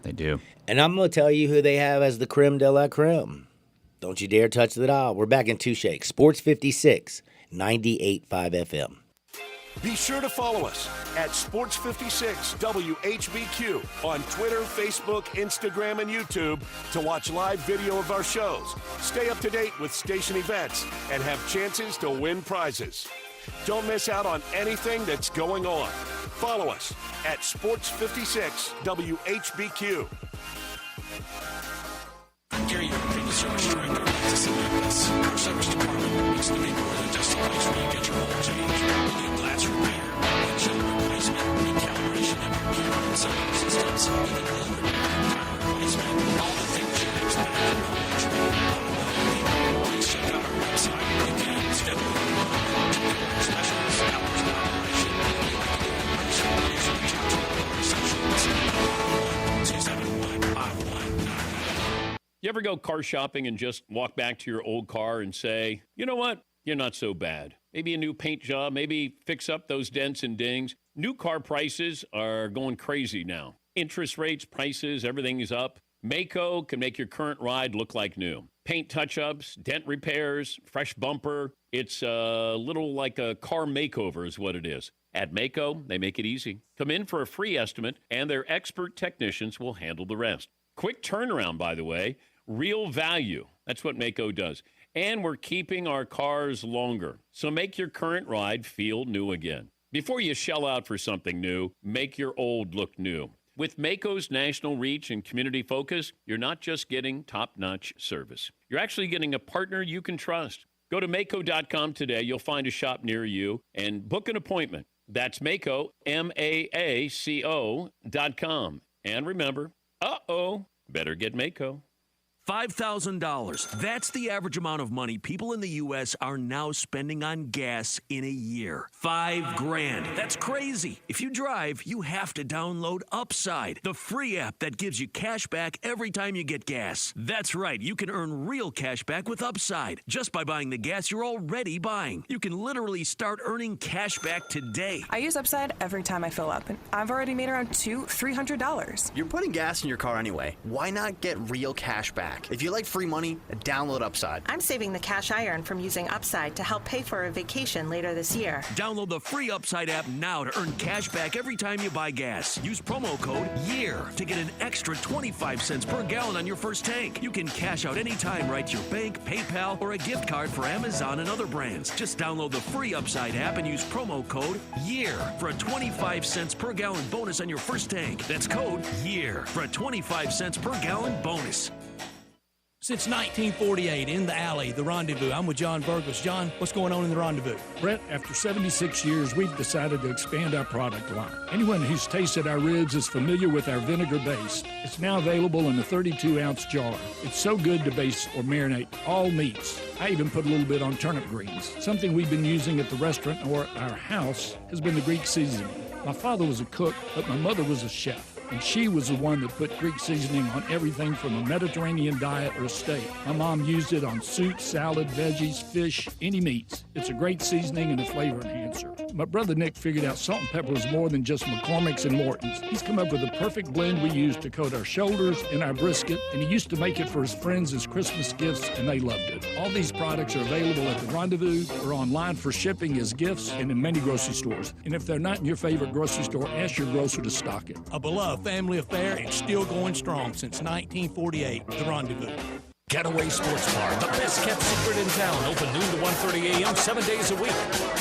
They do. And I'm going to tell you who they have as the creme de la creme. Don't you dare touch the dial. We're back in two shakes. Sports 56, 98.5 FM. Be sure to follow us at Sports56 WHBQ on Twitter, Facebook, Instagram, and YouTube to watch live video of our shows. Stay up to date with station events and have chances to win prizes. Don't miss out on anything that's going on. Follow us at Sports56 WHBQ. Gary, your previous service director likes to see like this. Our service department makes the make more than just a place where you get your oil change. We do glass repair, windshield replacement, recalibration of your gear and sound systems, even oil repair, tire replacement, all the things you expect from an oil change. Please check out our website. You can schedule an appointment to get our specialists, hours of operation, and we like to do in person. Please reach out to our receptionist at 1-271-5199. You ever go car shopping and just walk back to your old car and say, you know what? You're not so bad. Maybe a new paint job, maybe fix up those dents and dings. New car prices are going crazy now. Interest rates, prices, everything is up. Maaco can make your current ride look like new. Paint touch-ups, dent repairs, fresh bumper. It's a little like a car makeover is what it is. At Maaco, they make it easy. Come in for a free estimate, and their expert technicians will handle the rest. Quick turnaround, by the way. Real value. That's what Maaco does. And we're keeping our cars longer. So make your current ride feel new again. Before you shell out for something new, make your old look new. With Maaco's national reach and community focus, you're not just getting top-notch service. You're actually getting a partner you can trust. Go to Maaco.com today. You'll find a shop near you and book an appointment. That's Maaco, MAACO.com. And remember, better get Maaco. $5,000. That's the average amount of money people in the U.S. are now spending on gas in a year. $5,000. That's crazy. If you drive, you have to download Upside, the free app that gives you cash back every time you get gas. That's right. You can earn real cash back with Upside just by buying the gas you're already buying. You can literally start earning cash back today. I use Upside every time I fill up, and I've already made around $300. You're putting gas in your car anyway. Why not get real cash back? If you like free money, download Upside. I'm saving the cash I earn from using Upside to help pay for a vacation later this year. Download the free Upside app now to earn cash back every time you buy gas. Use promo code YEAR to get an extra 25 cents per gallon on your first tank. You can cash out anytime right to your bank, PayPal, or a gift card for Amazon and other brands. Just download the free Upside app and use promo code YEAR for a 25 cents per gallon bonus on your first tank. That's code YEAR for a 25 cents per gallon bonus. Since 1948, in the alley, the Rendezvous. I'm with John Burgos. John, what's going on in the Rendezvous? Brett, after 76 years, we've decided to expand our product line. Anyone who's tasted our ribs is familiar with our vinegar base. It's now available in a 32-ounce jar. It's so good to base or marinate all meats. I even put a little bit on turnip greens. Something we've been using at the restaurant or at our house has been the Greek seasoning. My father was a cook, but my mother was a chef. And she was the one that put Greek seasoning on everything from a Mediterranean diet or a steak. My mom used it on soup, salad, veggies, fish, any meats. It's a great seasoning and a flavor enhancer. My brother Nick figured out salt and pepper was more than just McCormick's and Morton's. He's come up with the perfect blend we use to coat our shoulders and our brisket, and he used to make it for his friends as Christmas gifts, and they loved it. All these products are available at the Rendezvous or online for shipping as gifts and in many grocery stores. And if they're not in your favorite grocery store, ask your grocer to stock it. A beloved family affair and still going strong since 1948. The Rendezvous. Getaway Sports Bar, the best kept secret in town, open noon to 1:30 a.m. 7 days a week.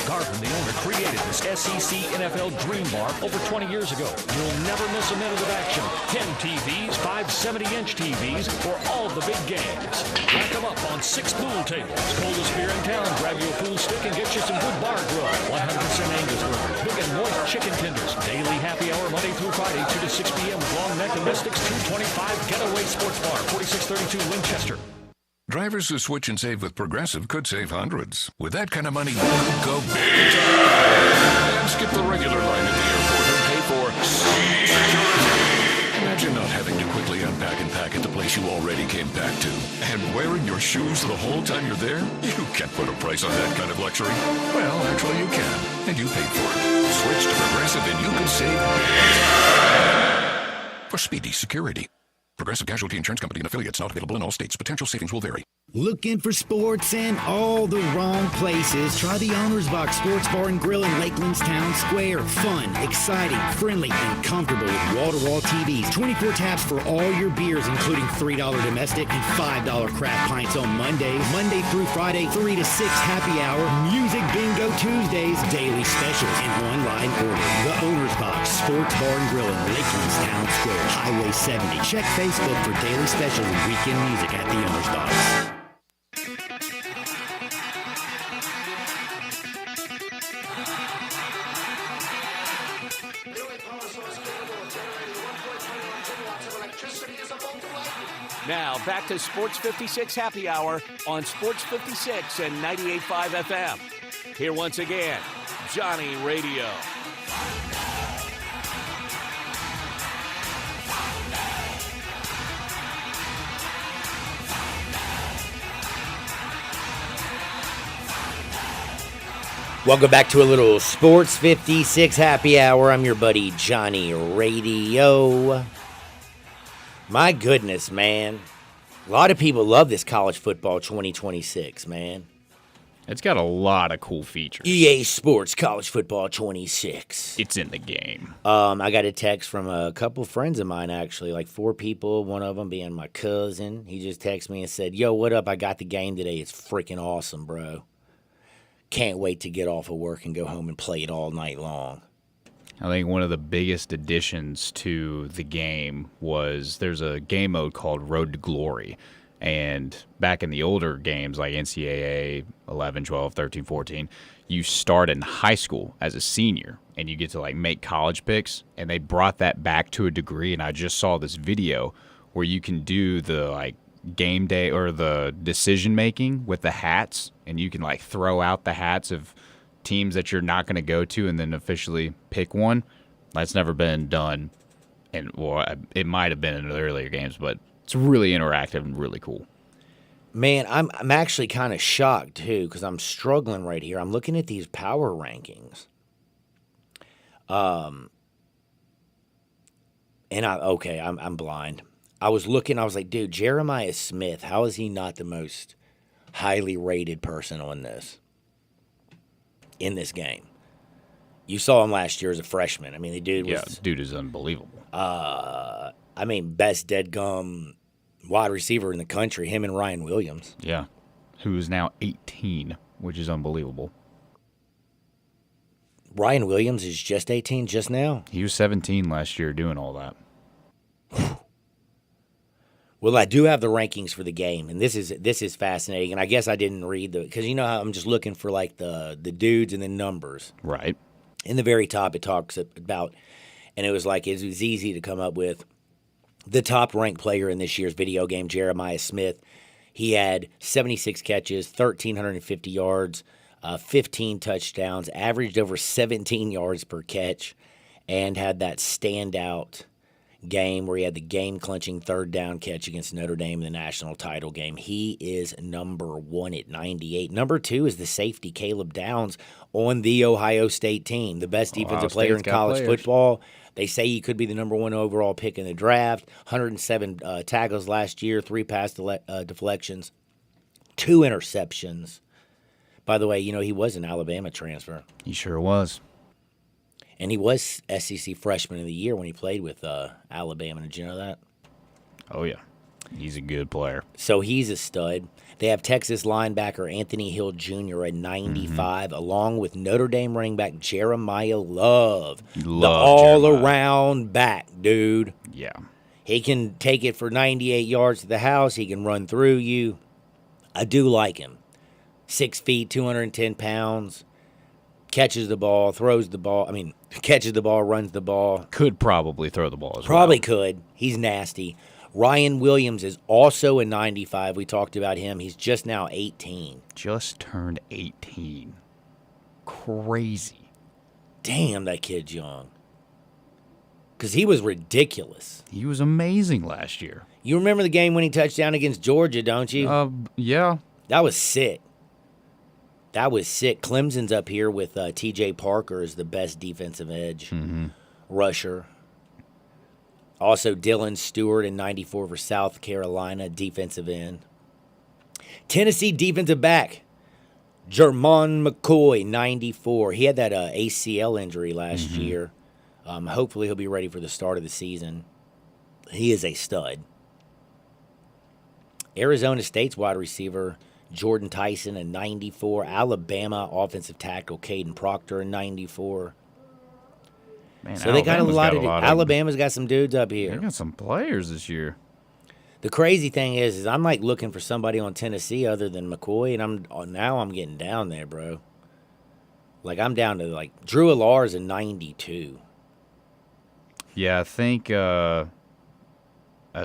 Garvin, the owner, created this SEC NFL Dream Bar over 20 years ago. You'll never miss a minute of action. 10 TVs, 5 70-inch TVs for all the big games. Rack them up on 6 pool tables. Coldest beer in town, grab you a pool stick and get you some good bar grub. 100% Angus burger, big and moist chicken tenders. Daily happy hour Monday through Friday, 2 to 6 p.m. with long neck and mystics. 225 Getaway Sports Bar, 4632 Winchester. Drivers who switch and save with Progressive could save hundreds. With that kind of money, you could go big time and skip the regular line at the airport and pay for security. Imagine not having to quickly unpack and pack at the place you already came back to, and wearing your shoes the whole time you're there? You can't put a price on that kind of luxury. Well, actually, you can. And you paid for it. Switch to Progressive and you can save big. For speedy security. Progressive Casualty Insurance Company and affiliates, not available in all states. Potential savings will vary. Looking for sports in all the wrong places? Try the Owner's Box Sports Bar and Grill in Lakeland's Town Square. Fun, exciting, friendly, and comfortable with wall-to-wall TVs. 24 taps for all your beers, including $3 domestic and $5 craft pints on Mondays. Monday through Friday, 3 to 6 happy hour. Music bingo Tuesdays. Daily specials and online order. The Owner's Box Sports Bar and Grill in Lakeland's Town Square. Highway 70. Check Facebook for daily specials and weekend music at the Owner's Box. Now, back to Sports 56 Happy Hour on Sports 56 and 98.5 FM. Here once again, Johnny Radio. Welcome back to a little Sports 56 Happy Hour. I'm your buddy Johnny Radio. My goodness, man. A lot of people love this college football 2026, man. It's got a lot of cool features. EA Sports College Football 26. It's in the game. I got a text from a couple friends of mine, actually, like 4 people, one of them being my cousin. He just texted me and said, yo, what up? I got the game today. It's freaking awesome, bro. Can't wait to get off of work and go home and play it all night long. I think one of the biggest additions to the game was there's a game mode called Road to Glory. And back in the older games like NCAA 11, 12, 13, 14, you start in high school as a senior and you get to like make college picks. And they brought that back to a degree. And I just saw this video where you can do the like game day or the decision making with the hats. And you can like throw out the hats of teams that you're not going to go to and then officially pick one. That's never been done. And well, it might have been in the earlier games, but it's really interactive and really cool. Man, I'm actually kind of shocked, too, because I'm struggling right here. I'm looking at these power rankings. I'm blind. I was looking, I was like, dude, Jeremiah Smith, how is he not the most highly rated person in this game? You saw him last year as a freshman. I mean, the dude was... dude is unbelievable. Best dead gum wide receiver in the country, him and Ryan Williams. Yeah, who is now 18, which is unbelievable. Ryan Williams is just 18 just now? He was 17 last year doing all that. Well, I do have the rankings for the game, and this is fascinating. And I guess I didn't read because you know how I'm just looking for like the dudes and the numbers. Right. In the very top, it talks about, and it was easy to come up with the top ranked player in this year's video game, Jeremiah Smith. He had 76 catches, 1,350 yards, 15 touchdowns, averaged over 17 yards per catch, and had that standout game where he had the game-clinching third down catch against Notre Dame in the national title game. He is number 1 at 98. Number 2 is the safety Caleb Downs on the Ohio State team, the best defensive player in college football. They say he could be the number 1 overall pick in the draft. 107 tackles last year, 3 pass deflections, 2 interceptions. By the way, you know, he was an Alabama transfer. He sure was. And he was SEC Freshman of the Year when he played with Alabama. Did you know that? Oh, yeah. He's a good player. So he's a stud. They have Texas linebacker Anthony Hill Jr. at 95, along with Notre Dame running back Jeremiah Love. The all-around back, dude. Yeah. He can take it for 98 yards to the house. He can run through you. I do like him. 6 feet, 210 pounds. Catches the ball, throws the ball. Catches the ball, runs the ball. Could probably throw the ball as well. Probably could. He's nasty. Ryan Williams is also a 95. We talked about him. He's just now 18. Just turned 18. Crazy. Damn, that kid's young. because he was ridiculous. He was amazing last year. You remember the game-winning touchdown against Georgia, don't you? Yeah. That was sick. That was sick. Clemson's up here with T.J. Parker as the best defensive edge rusher. Also, Dylan Stewart in 94 for South Carolina, defensive end. Tennessee defensive back, Jermon McCoy, 94. He had that ACL injury last year. Hopefully he'll be ready for the start of the season. He is a stud. Arizona State's wide receiver, Jordan Tyson, in 94. Alabama offensive tackle, Caden Proctor, in 94. Man, so they got a lot of Alabama's got some dudes up here. They got some players this year. The crazy thing is I'm like looking for somebody on Tennessee other than McCoy, and I'm getting down there, bro. Like I'm down to like Drew Alar's in 92. Yeah, I think as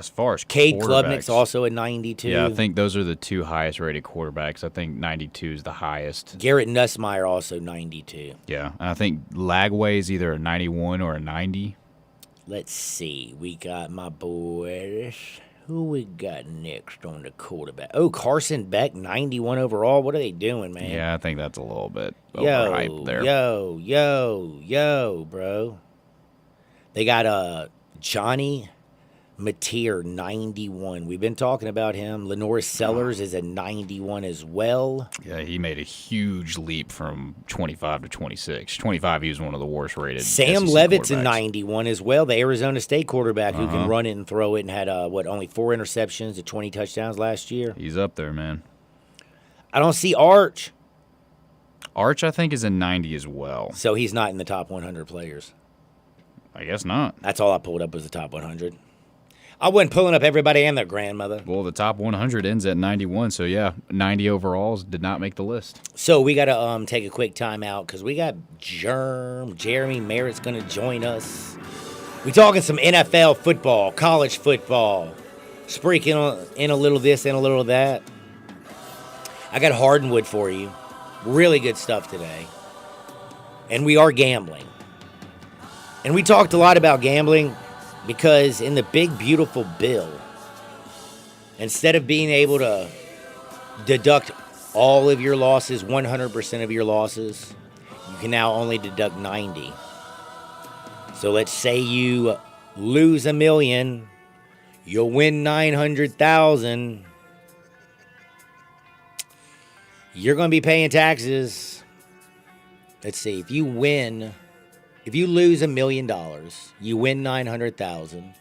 far as Cade Klubnik's also at 92. Yeah, I think those are the two highest rated quarterbacks. I think 92 is the highest. Garrett Nussmeier also 92. Yeah, and I think Lagway is either a 91 or a 90. Let's see. We got my boys. Who we got next on the quarterback? Oh, Carson Beck, 91 overall. What are they doing, man? Yeah, I think that's a little bit overhyped there. Yo, bro. They got Johnny Mateer, 91. We've been talking about him. Lenore Sellers is a 91 as well. Yeah, he made a huge leap from 25 to 26. 25, he was one of the worst rated. Sam Levitt's a 91 as well, the Arizona State quarterback who can run it and throw it and had, only 4 interceptions and 20 touchdowns last year? He's up there, man. I don't see Arch. Arch, I think, is a 90 as well. So he's not in the top 100 players? I guess not. That's all I pulled up was the top 100. I wasn't pulling up everybody and their grandmother. Well, the top 100 ends at 91, so yeah, 90 overalls did not make the list. So we got to take a quick timeout because we got Jeremy Merritt's going to join us. We talking some NFL football, college football, sprinkling in a little this and a little that. I got Hardwood for you. Really good stuff today. And we are gambling. And we talked a lot about gambling because in the big, beautiful bill, instead of being able to deduct all of your losses, 100% of your losses, you can now only deduct 90. So let's say you lose $1 million, you'll win $900,000. You're going to be paying taxes. Let's see, if you lose $1 million, you win $900,000.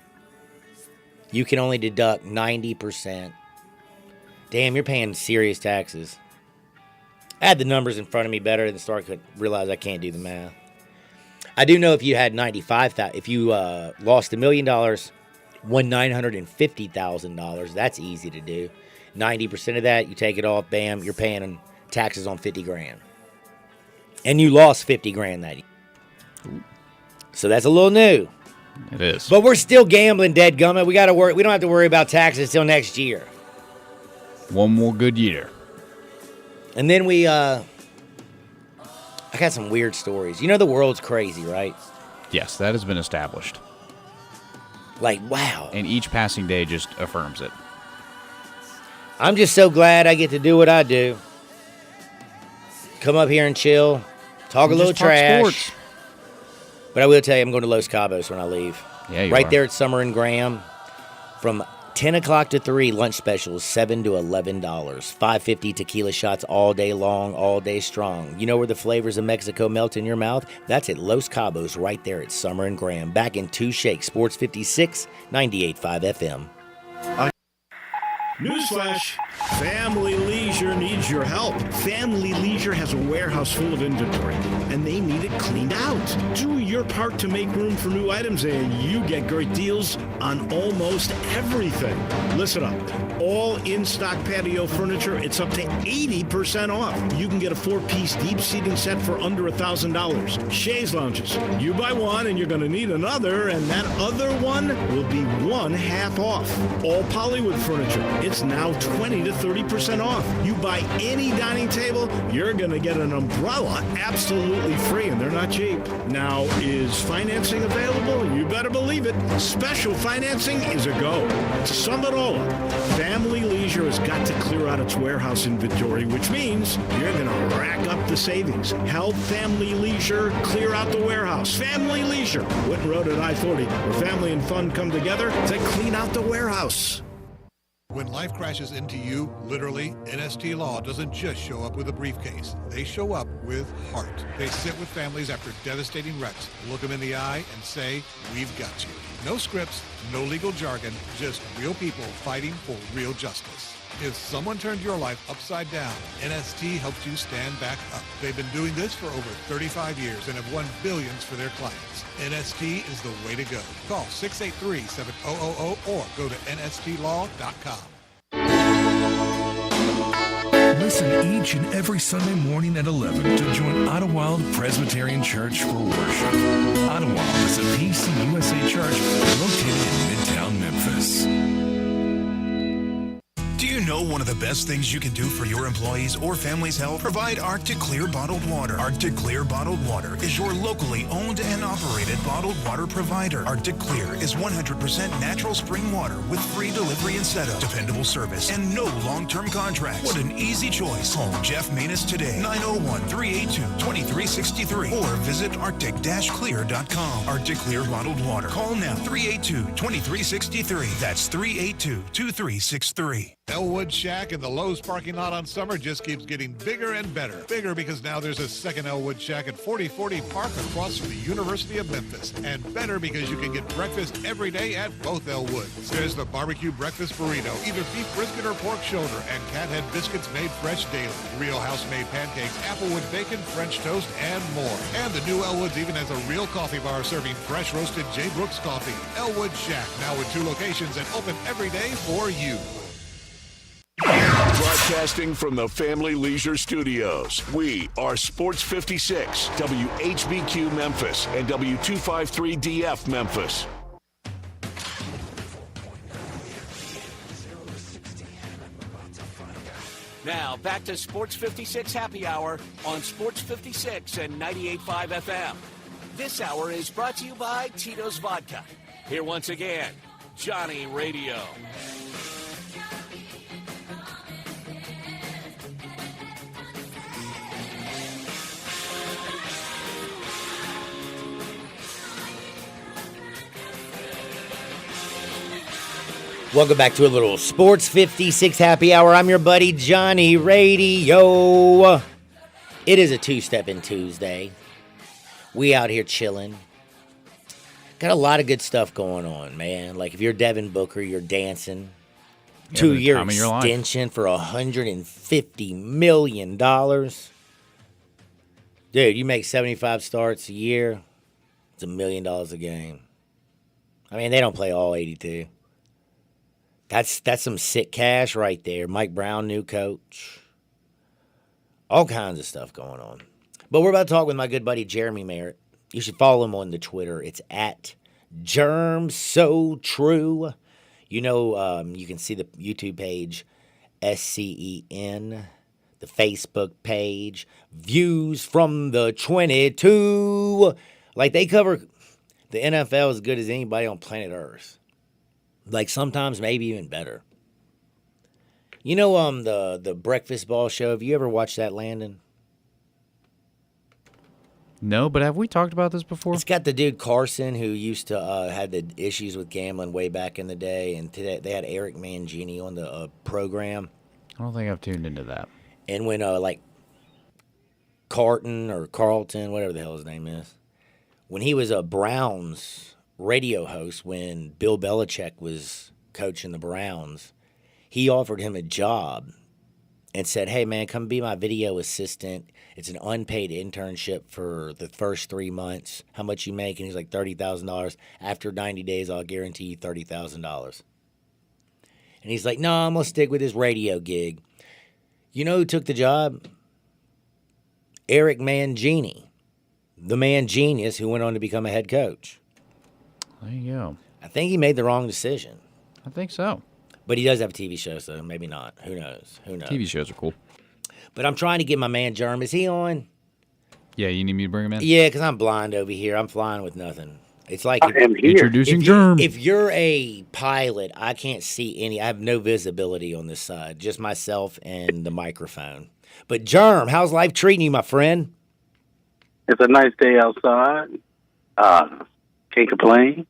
You can only deduct 90%. Damn, you're paying serious taxes. I had the numbers in front of me better than start to realize I can't do the math. I do know if you had $95,000, if you lost $1 million, won $950,000, that's easy to do. 90% of that, you take it off, bam, you're paying taxes on $50,000. And you lost $50,000 that year. So that's a little new. It is. But we're still gambling, dadgummit. We don't have to worry about taxes till next year. One more good year. And then I got some weird stories. You know the world's crazy, right? Yes, that has been established. Like, wow. And each passing day just affirms it. I'm just so glad I get to do what I do. Come up here and chill. Talk a little trash. Sports. But I will tell you, I'm going to Los Cabos when I leave. Yeah, you right are. there at Summer and Graham. From 10 o'clock to 3, lunch specials, $7 to $11. $5.50 tequila shots all day long, all day strong. You know where the flavors of Mexico melt in your mouth? That's at Los Cabos right there at Summer and Graham. Back in 2 shakes. Sports 56, 98.5 FM. Newsflash, Family Leisure needs your help. Family Leisure has a warehouse full of inventory, and they need it cleaned out. Do your part to make room for new items, and you get great deals on almost everything. Listen up. All in-stock patio furniture, it's up to 80% off. You can get a 4-piece deep seating set for under $1,000. Chaise lounges. You buy one, and you're going to need another, and that other one will be one half off. All Pollywood furniture. It's now $20 to 30% off. You buy any dining table, you're going to get an umbrella absolutely free, and they're not cheap. Now, is financing available? You better believe it. Special financing is a go. To sum it all up, Family Leisure has got to clear out its warehouse inventory, which means you're going to rack up the savings. Help Family Leisure clear out the warehouse. Family Leisure, Whitten Road at I-40, where family and fun come together to clean out the warehouse. When life crashes into you, literally, NST Law doesn't just show up with a briefcase. They show up with heart. They sit with families after devastating wrecks, look them in the eye, and say, we've got you. No scripts, no legal jargon, just real people fighting for real justice. If someone turned your life upside down, NST helps you stand back up. They've been doing this for over 35 years and have won billions for their clients. NST is the way to go. Call 683-7000 or go to nstlaw.com. Listen each and every Sunday morning at 11 to join Idlewild Presbyterian Church for worship. Idlewild is a PCUSA church located in Midtown Memphis. Do you know one of the best things you can do for your employees or family's health? Provide Arctic Clear bottled water. Arctic Clear bottled water is your locally owned and operated bottled water provider. Arctic Clear is 100% natural spring water with free delivery and setup, dependable service, and no long-term contracts. What an easy choice. Call Jeff Manus today, 901-382-2363, or visit arctic-clear.com. Arctic Clear bottled water. Call now, 382-2363. That's 382-2363. Elwood Shack in the Lowe's parking lot on Summer just keeps getting bigger and better. Bigger because now there's a second Elwood Shack at 4040 Park across from the University of Memphis. And better because you can get breakfast every day at both Elwoods. There's the barbecue breakfast burrito, either beef brisket or pork shoulder, and cat head biscuits made fresh daily. Real house-made pancakes, applewood bacon, French toast, and more. And the new Elwoods even has a real coffee bar serving fresh roasted J. Brooks coffee. Elwood Shack, now with 2 locations and open every day for you. Broadcasting from the Family Leisure Studios, we are Sports 56, WHBQ Memphis, and W253DF Memphis. Now, back to Sports 56 Happy Hour on Sports 56 and 98.5 FM. This hour is brought to you by Tito's Vodka. Here once again, Johnny Radio. Welcome back to a little Sports 56 Happy Hour. I'm your buddy Johnny Radio. It is a two-stepping Tuesday. We out here chilling. Got a lot of good stuff going on, man. Like if you're Devin Booker, you're dancing. Yeah, 2-year extension for $150 million. Dude, you make 75 starts a year, it's $1 million a game. I mean, they don't play all 82. That's some sick cash right there. Mike Brown, new coach. All kinds of stuff going on. But we're about to talk with my good buddy Jeremy Merritt. You should follow him on the Twitter. It's at GermSoTrue. You know, you can see the YouTube page, SCEN, the Facebook page, Views from the 22. Like, they cover the NFL as good as anybody on planet Earth. Like, sometimes maybe even better. You know, the Breakfast Ball show, have you ever watched that, Landon? No, but have we talked about this before? It's got the dude Carson who used to had the issues with gambling way back in the day, and today they had Eric Mangini on the program. I don't think I've tuned into that. And when like Carlton, whatever the hell his name is, when he was a Browns radio host, when Bill Belichick was coaching the Browns, he offered him a job and said, hey, man, come be my video assistant. It's an unpaid internship for the first 3 months. How much you make? And he's like, $30,000. After 90 days, I'll guarantee you $30,000. And he's like, no, I'm going to stick with this radio gig. You know who took the job? Eric Mangini, the man genius who went on to become a head coach. There you go. I think he made the wrong decision. I think so. But he does have a TV show, so maybe not. Who knows? TV shows are cool. But I'm trying to get my man Germ. Is he on? Yeah, you need me to bring him in? Yeah, because I'm blind over here. I'm flying with nothing. It's like Introducing Germ. If you're a pilot, I can't see any. I have no visibility on this side. Just myself and the microphone. But Germ, how's life treating you, my friend? It's a nice day outside. Can't complain.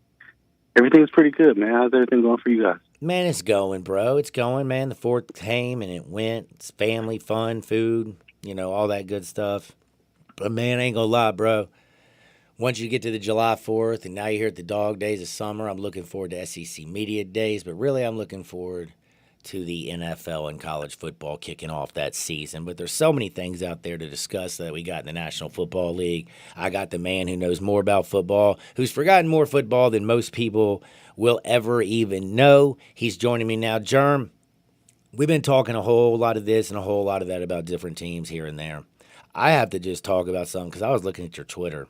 Everything's pretty good, man. How's everything going for you guys? Man, it's going, bro. It's going, man. The 4th came and it went. It's family, fun, food, all that good stuff. But, man, I ain't going to lie, bro. Once you get to the July 4th and now you're here at the dog days of summer, I'm looking forward to SEC Media Days. But really, I'm looking forward to the NFL and college football kicking off that season. But there's so many things out there to discuss that we got in the National Football League. I got the man who knows more about football, who's forgotten more football than most people will ever even know. He's joining me now. Germ, we've been talking a whole lot of this and a whole lot of that about different teams here and there. I have to just talk about something because I was looking at your Twitter.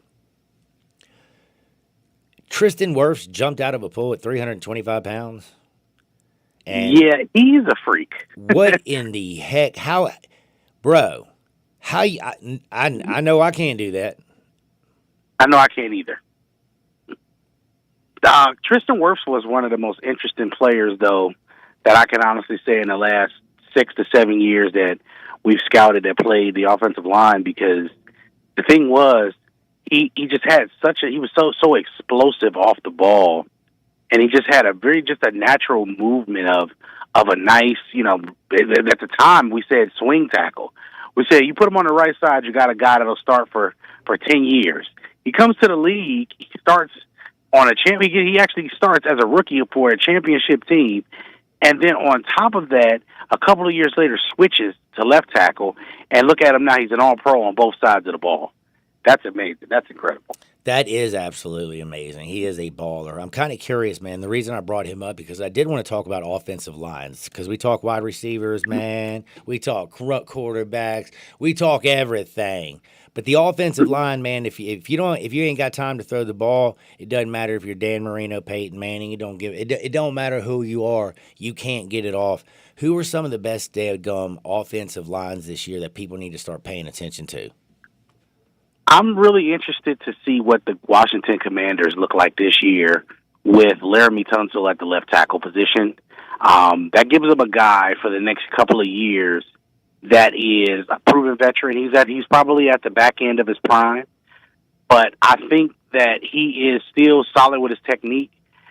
Tristan Wirfs jumped out of a pool at 325 pounds. And yeah, he's a freak. What in the heck? How, bro? How you? I know I can't do that. I know I can't either. Tristan Wirfs was one of the most interesting players, though, that I can honestly say in the last 6 to 7 years that we've scouted that played the offensive line, because the thing was, he just had he was so explosive off the ball, and he just had a natural movement of a nice, at the time we said swing tackle. We said you put him on the right side, you got a guy that'll start for 10 years. He comes to the league, he starts on he actually starts as a rookie for a championship team, and then on top of that, a couple of years later switches to left tackle, and look at him now, he's an all-pro on both sides of the ball. That's amazing. That's incredible. That is absolutely amazing. He is a baller. I'm kind of curious, man. The reason I brought him up because I did want to talk about offensive lines, because we talk wide receivers, man. We talk quarterbacks. We talk everything. But the offensive line, man, if you ain't got time to throw the ball, it doesn't matter if you're Dan Marino, Peyton Manning. It don't matter who you are. You can't get it off. Who are some of the best dadgum offensive lines this year that people need to start paying attention to? I'm really interested to see what the Washington Commanders look like this year with Laramie Tunsil at the left tackle position. That gives them a guy for the next couple of years that is a proven veteran. He's probably at the back end of his prime, but I think that he is still solid with his technique,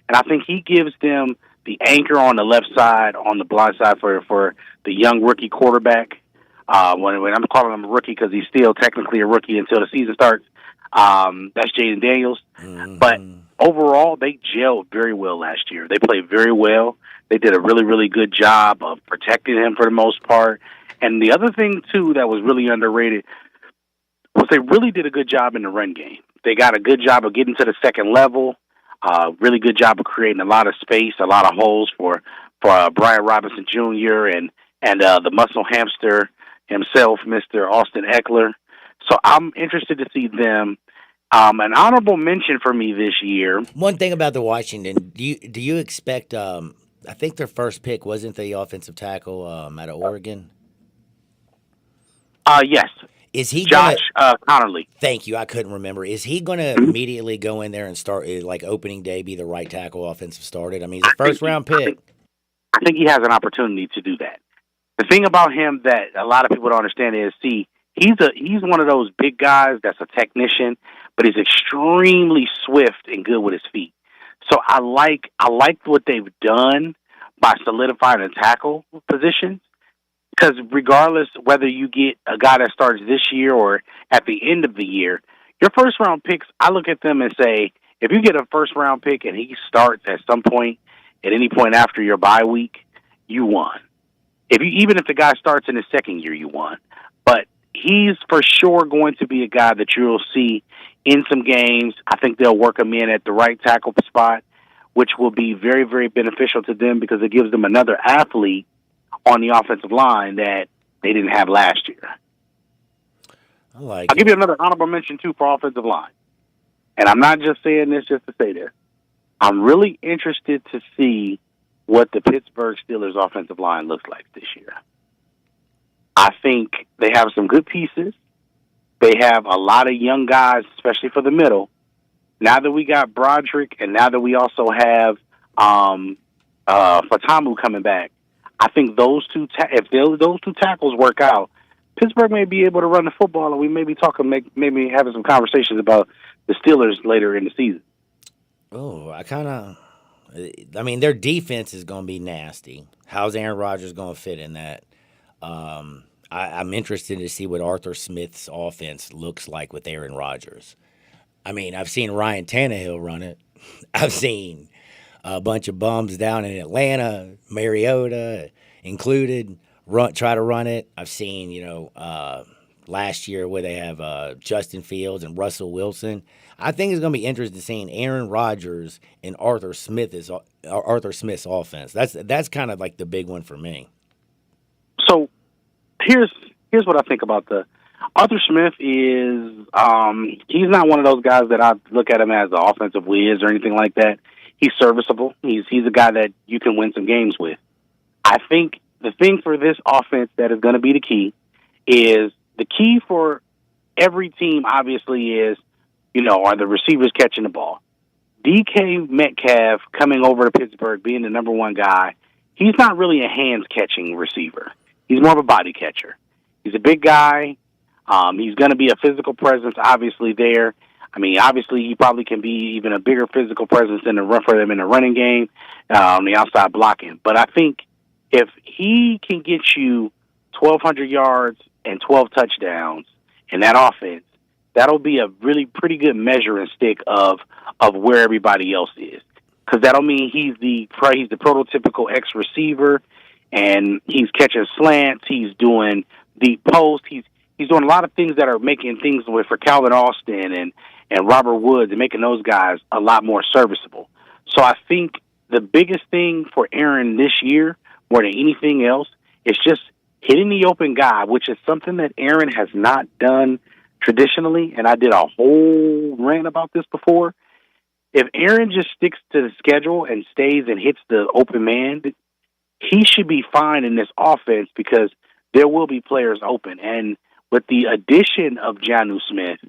and I think he gives them the anchor on the left side, on the blind side for the young rookie quarterback. When I'm calling him a rookie because he's still technically a rookie until the season starts, that's Jaden Daniels. Mm-hmm. But overall, they gelled very well last year. They played very well. They did a really, really good job of protecting him for the most part. And the other thing, too, that was really underrated was they really did a good job in the run game. They got a good job of getting to the second level, really good job of creating a lot of space, a lot of holes for Brian Robinson Jr. and the muscle hamster himself, Mr. Austin Eckler. So I'm interested to see them. An honorable mention for me this year. One thing about the Washington, do you expect? I think their first pick wasn't the offensive tackle out of Oregon. Yes. Is he Josh Connerly? Thank you. I couldn't remember. Is he going to immediately go in there and start like opening day, be the right tackle, offensive started? I mean, he's a first round pick. I think he has an opportunity to do that. The thing about him that a lot of people don't understand is, he's one of those big guys that's a technician, but he's extremely swift and good with his feet. So I like what they've done by solidifying a tackle position, because regardless whether you get a guy that starts this year or at the end of the year, your first round picks, I look at them and say, if you get a first round pick and he starts at some point, at any point after your bye week, you won. Even if the guy starts in his second year, you won. But he's for sure going to be a guy that you'll see in some games. I think they'll work him in at the right tackle spot, which will be very, very beneficial to them because it gives them another athlete on the offensive line that they didn't have last year. I'll give you another honorable mention, too, for offensive line. And I'm not just saying this just to say this. I'm really interested to see what the Pittsburgh Steelers offensive line looks like this year. I think they have some good pieces. They have a lot of young guys, especially for the middle. Now that we got Broderick, and now that we also have Fatamu coming back, I think those two those two tackles work out, Pittsburgh may be able to run the football, and we may be talking, maybe having some conversations about the Steelers later in the season. Oh, their defense is going to be nasty. How's Aaron Rodgers going to fit in that? I'm interested to see what Arthur Smith's offense looks like with Aaron Rodgers. I mean, I've seen Ryan Tannehill run it. I've seen a bunch of bums down in Atlanta, Mariota included, try to run it. I've seen, last year where they have Justin Fields and Russell Wilson. I think it's going to be interesting seeing Aaron Rodgers and Arthur Smith's offense. That's kind of like the big one for me. So here's what I think about the Arthur Smith is. He's not one of those guys that I look at him as an offensive whiz or anything like that. He's serviceable. He's a guy that you can win some games with. I think the thing for this offense that is going to be the key is the key for every team. Obviously, is are the receivers catching the ball. DK Metcalf coming over to Pittsburgh, being the number one guy. He's not really a hands-catching receiver. He's more of a body catcher. He's a big guy. He's going to be a physical presence, obviously, there. I mean, obviously, he probably can be even a bigger physical presence in the run for them in the running game, on the outside blocking. But I think if he can get you 1,200 yards and 12 touchdowns in that offense, that'll be a really pretty good measuring stick of where everybody else is. Because that'll mean he's the prototypical X receiver, and he's catching slants. He's doing deep post. He's doing a lot of things that are making things for Calvin Austin and Robert Woods and making those guys a lot more serviceable. So I think the biggest thing for Aaron this year, more than anything else, is just hitting the open guy, which is something that Aaron has not done traditionally. And I did a whole rant about this before. If Aaron just sticks to the schedule and stays and hits the open man, he should be fine in this offense because there will be players open. And with the addition of Jonnu Smith,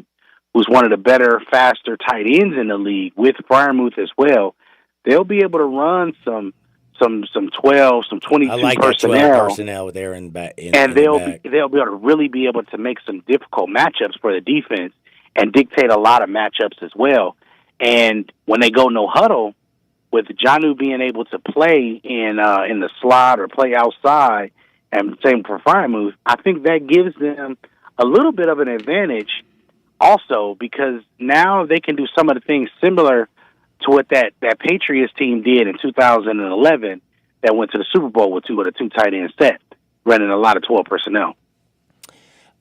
who's one of the better, faster tight ends in the league, with Freiermuth as well, they'll be able to run some 12, some 22 I like personnel. That 12 personnel with Aaron back. They'll be able to really be able to make some difficult matchups for the defense and dictate a lot of matchups as well. And when they go no huddle, with Jonnu being able to play in the slot or play outside, and same for Freiermuth, I think that gives them a little bit of an advantage also, because now they can do some of the things similar to what that Patriots team did in 2011 that went to the Super Bowl with a two tight end set, running a lot of 12 personnel.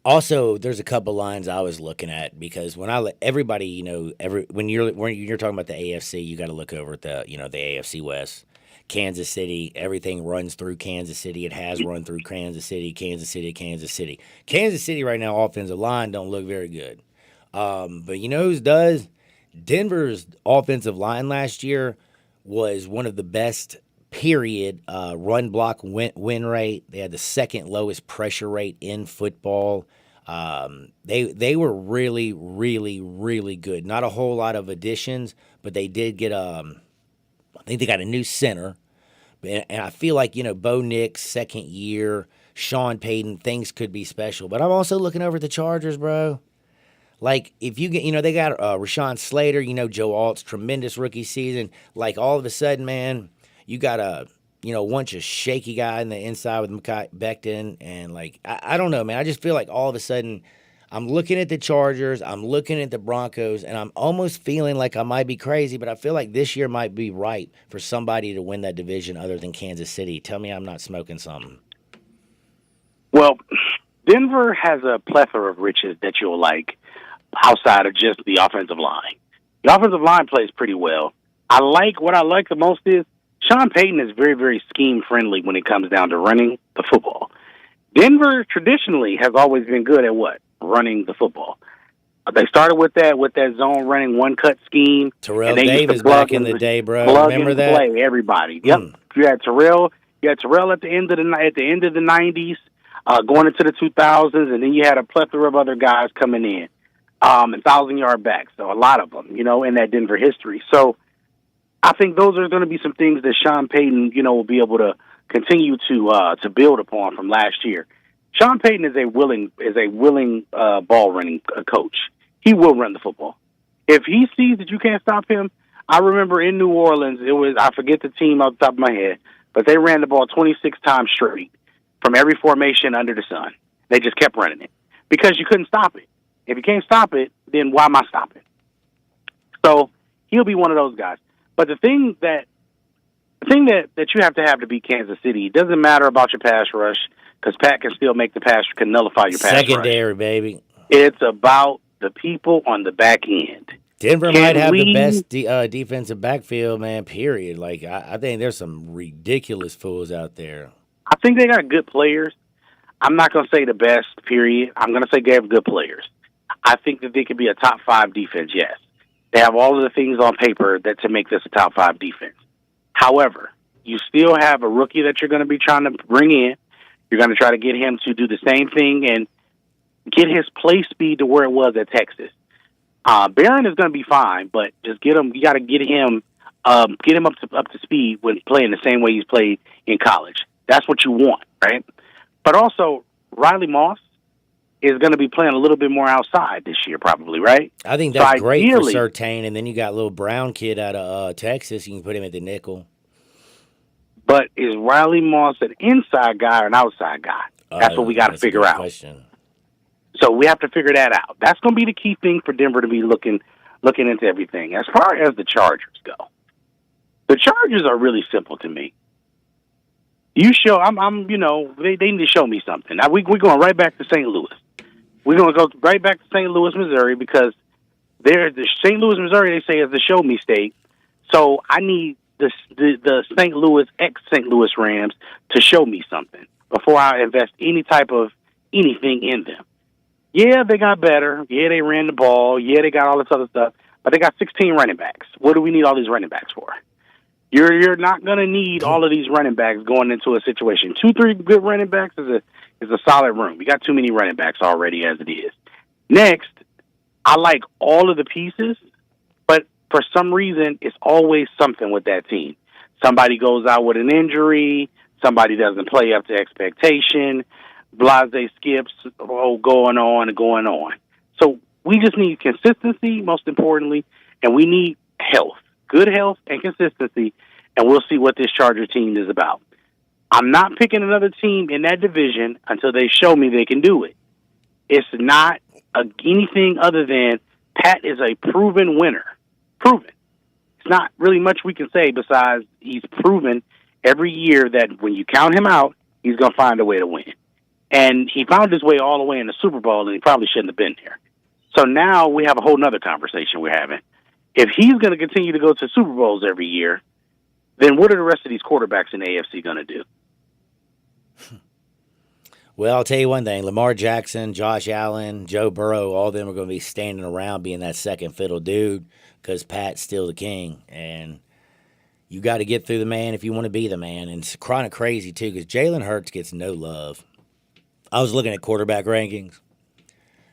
Also, there's a couple lines I was looking at because when everybody, when you're talking about the AFC, you got to look over at the AFC West. Kansas City, everything runs through Kansas City. It has run through Kansas City. Kansas City right now, offensive line don't look very good. But you know whose does? Denver's offensive line last year was one of the best, period, run block win rate. They had the second lowest pressure rate in football. They were really, really, really good. Not a whole lot of additions, but they did get I think they got a new center. And I feel like, Bo Nix, second year, Sean Payton, things could be special. But I'm also looking over at the Chargers, bro. Like, if you get, they got Rashawn Slater, Joe Alt's tremendous rookie season. Like, all of a sudden, man, you got a, bunch of shaky guy in the inside with Mekhi Becton. And, like, I don't know, man. I just feel like all of a sudden I'm looking at the Chargers, I'm looking at the Broncos, and I'm almost feeling like I might be crazy, but I feel like this year might be right for somebody to win that division other than Kansas City. Tell me I'm not smoking something. Well, Denver has a plethora of riches that you'll like outside of just the offensive line. The offensive line plays pretty well. What I like the most is Sean Payton is very, very scheme-friendly when it comes down to running the football. Denver traditionally has always been good at what? Running the football. They started with that zone running one cut scheme. Terrell and they Davis used to plug back in the day, bro. Plug Remember and that? play everybody. Yep. You had Terrell. You had Terrell at the end of the '90s, going into the 2000s, and then you had a plethora of other guys coming in, and 1,000-yard backs. So a lot of them, in that Denver history. So I think those are going to be some things that Sean Payton, will be able to continue to build upon from last year. Sean Payton is a willing ball running coach. He will run the football. If he sees that you can't stop him, I remember in New Orleans, I forget the team off the top of my head, but they ran the ball 26 times straight from every formation under the sun. They just kept running it because you couldn't stop it. If you can't stop it, then why am I stopping? So he'll be one of those guys. But the thing that you have to beat Kansas City, it doesn't matter about your pass rush because Pat can still make the pass, can nullify your pass rush. Secondary, baby. It's about the people on the back end. Denver might have the best defensive backfield, man, period. Like, I think there's some ridiculous fools out there. I think they got good players. I'm not going to say the best, period. I'm going to say they have good players. I think that they could be a top 5 defense, yes. They have all of the things on paper that to make this a top 5 defense. However, you still have a rookie that you're going to be trying to bring in. You're going to try to get him to do the same thing and get his play speed to where it was at Texas. Barron is going to be fine, but just get him. You got to get him up to speed when playing the same way he's played in college. That's what you want, right? But also, Riley Moss is going to be playing a little bit more outside this year, probably, right? I think that's great for Surtain, and then you got a little Brown kid out of Texas. You can put him at the nickel. But is Riley Moss an inside guy or an outside guy? That's what we got to figure out. Question. So we have to figure that out. That's going to be the key thing for Denver to be looking into everything. As far as the Chargers go, the Chargers are really simple to me. You show, they need to show me something. Now we're going right back to St. Louis. We're going to go right back to St. Louis, Missouri, because the St. Louis, Missouri, they say is the show me state. So I need the St. Louis ex-St. Louis Rams to show me something before I invest any type of anything in them. Yeah, they got better. Yeah, they ran the ball. Yeah, they got all this other stuff. But they got 16 running backs. What do we need all these running backs for? You're not going to need all of these running backs going into a situation. 2-3 good running backs is a solid room. You got too many running backs already as it is. Next, I like all of the pieces, but for some reason, it's always something with that team. Somebody goes out with an injury. Somebody doesn't play up to expectation. Blase skips, going on and going on. So we just need consistency, most importantly, and we need health. Good health and consistency, and we'll see what this Charger team is about. I'm not picking another team in that division until they show me they can do it. It's not anything other than Pat is a proven winner. Proven. It's not really much we can say besides he's proven every year that when you count him out, he's going to find a way to win. And he found his way all the way in the Super Bowl, and he probably shouldn't have been there. So now we have a whole nother conversation we're having. If he's going to continue to go to Super Bowls every year, then what are the rest of these quarterbacks in the AFC going to do? Well, I'll tell you one thing. Lamar Jackson, Josh Allen, Joe Burrow, all of them are going to be standing around being that second fiddle dude because Pat's still the king. And you got to get through the man if you want to be the man. And it's chronic crazy, too, because Jalen Hurts gets no love. I was looking at quarterback rankings.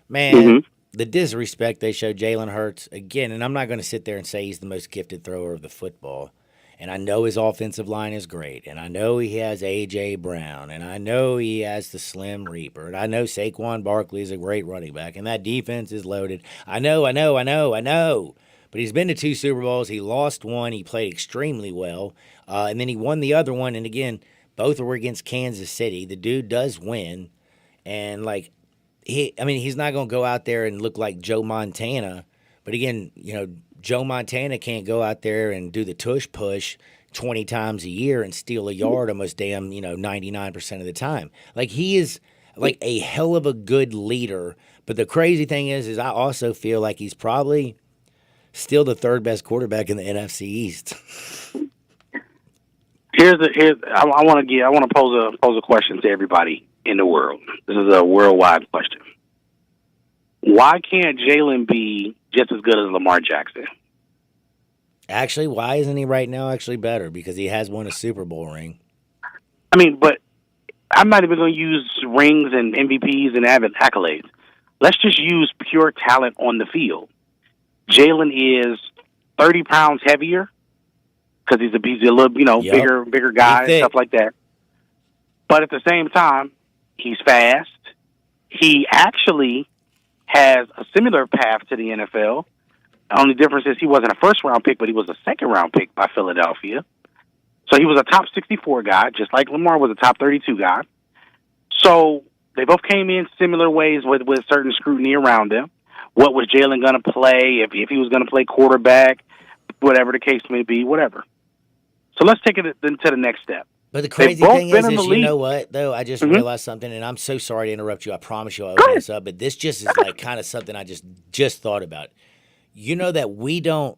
Man, the disrespect they show Jalen Hurts, again, and I'm not going to sit there and say he's the most gifted thrower of the football. And I know his offensive line is great. And I know he has A.J. Brown. And I know he has the Slim Reaper. And I know Saquon Barkley is a great running back. And that defense is loaded. I know. But he's been to 2 Super Bowls. He lost one. He played extremely well. And then he won the other one. And, again, both were against Kansas City. The dude does win. And, he's not going to go out there and look like Joe Montana. But, again, Joe Montana can't go out there and do the tush push 20 times a year and steal a yard almost 99% of the time. Like, he is, like, a hell of a good leader. But the crazy thing is I also feel like he's probably still the third best quarterback in the NFC East. I want to pose a question to everybody in the world. This is a worldwide question. Why can't Jalen be just as good as Lamar Jackson? Actually, why isn't he right now actually better? Because he has won a Super Bowl ring. I mean, but I'm not even going to use rings and MVPs and accolades. Let's just use pure talent on the field. Jalen is 30 pounds heavier because he's a little, bigger guy and stuff like that. But at the same time, he's fast. He actually has a similar path to the NFL. The only difference is he wasn't a first-round pick, but he was a second-round pick by Philadelphia. So he was a top 64 guy, just like Lamar was a top 32 guy. So they both came in similar ways with certain scrutiny around them. What was Jalen going to play, if he was going to play quarterback, whatever the case may be, whatever. So let's take it then to the next step. But the crazy thing is you know what, though? I just realized something, and I'm so sorry to interrupt you. I promise you I'll open this up, but this just is like kind of something I just thought about. You know that we don't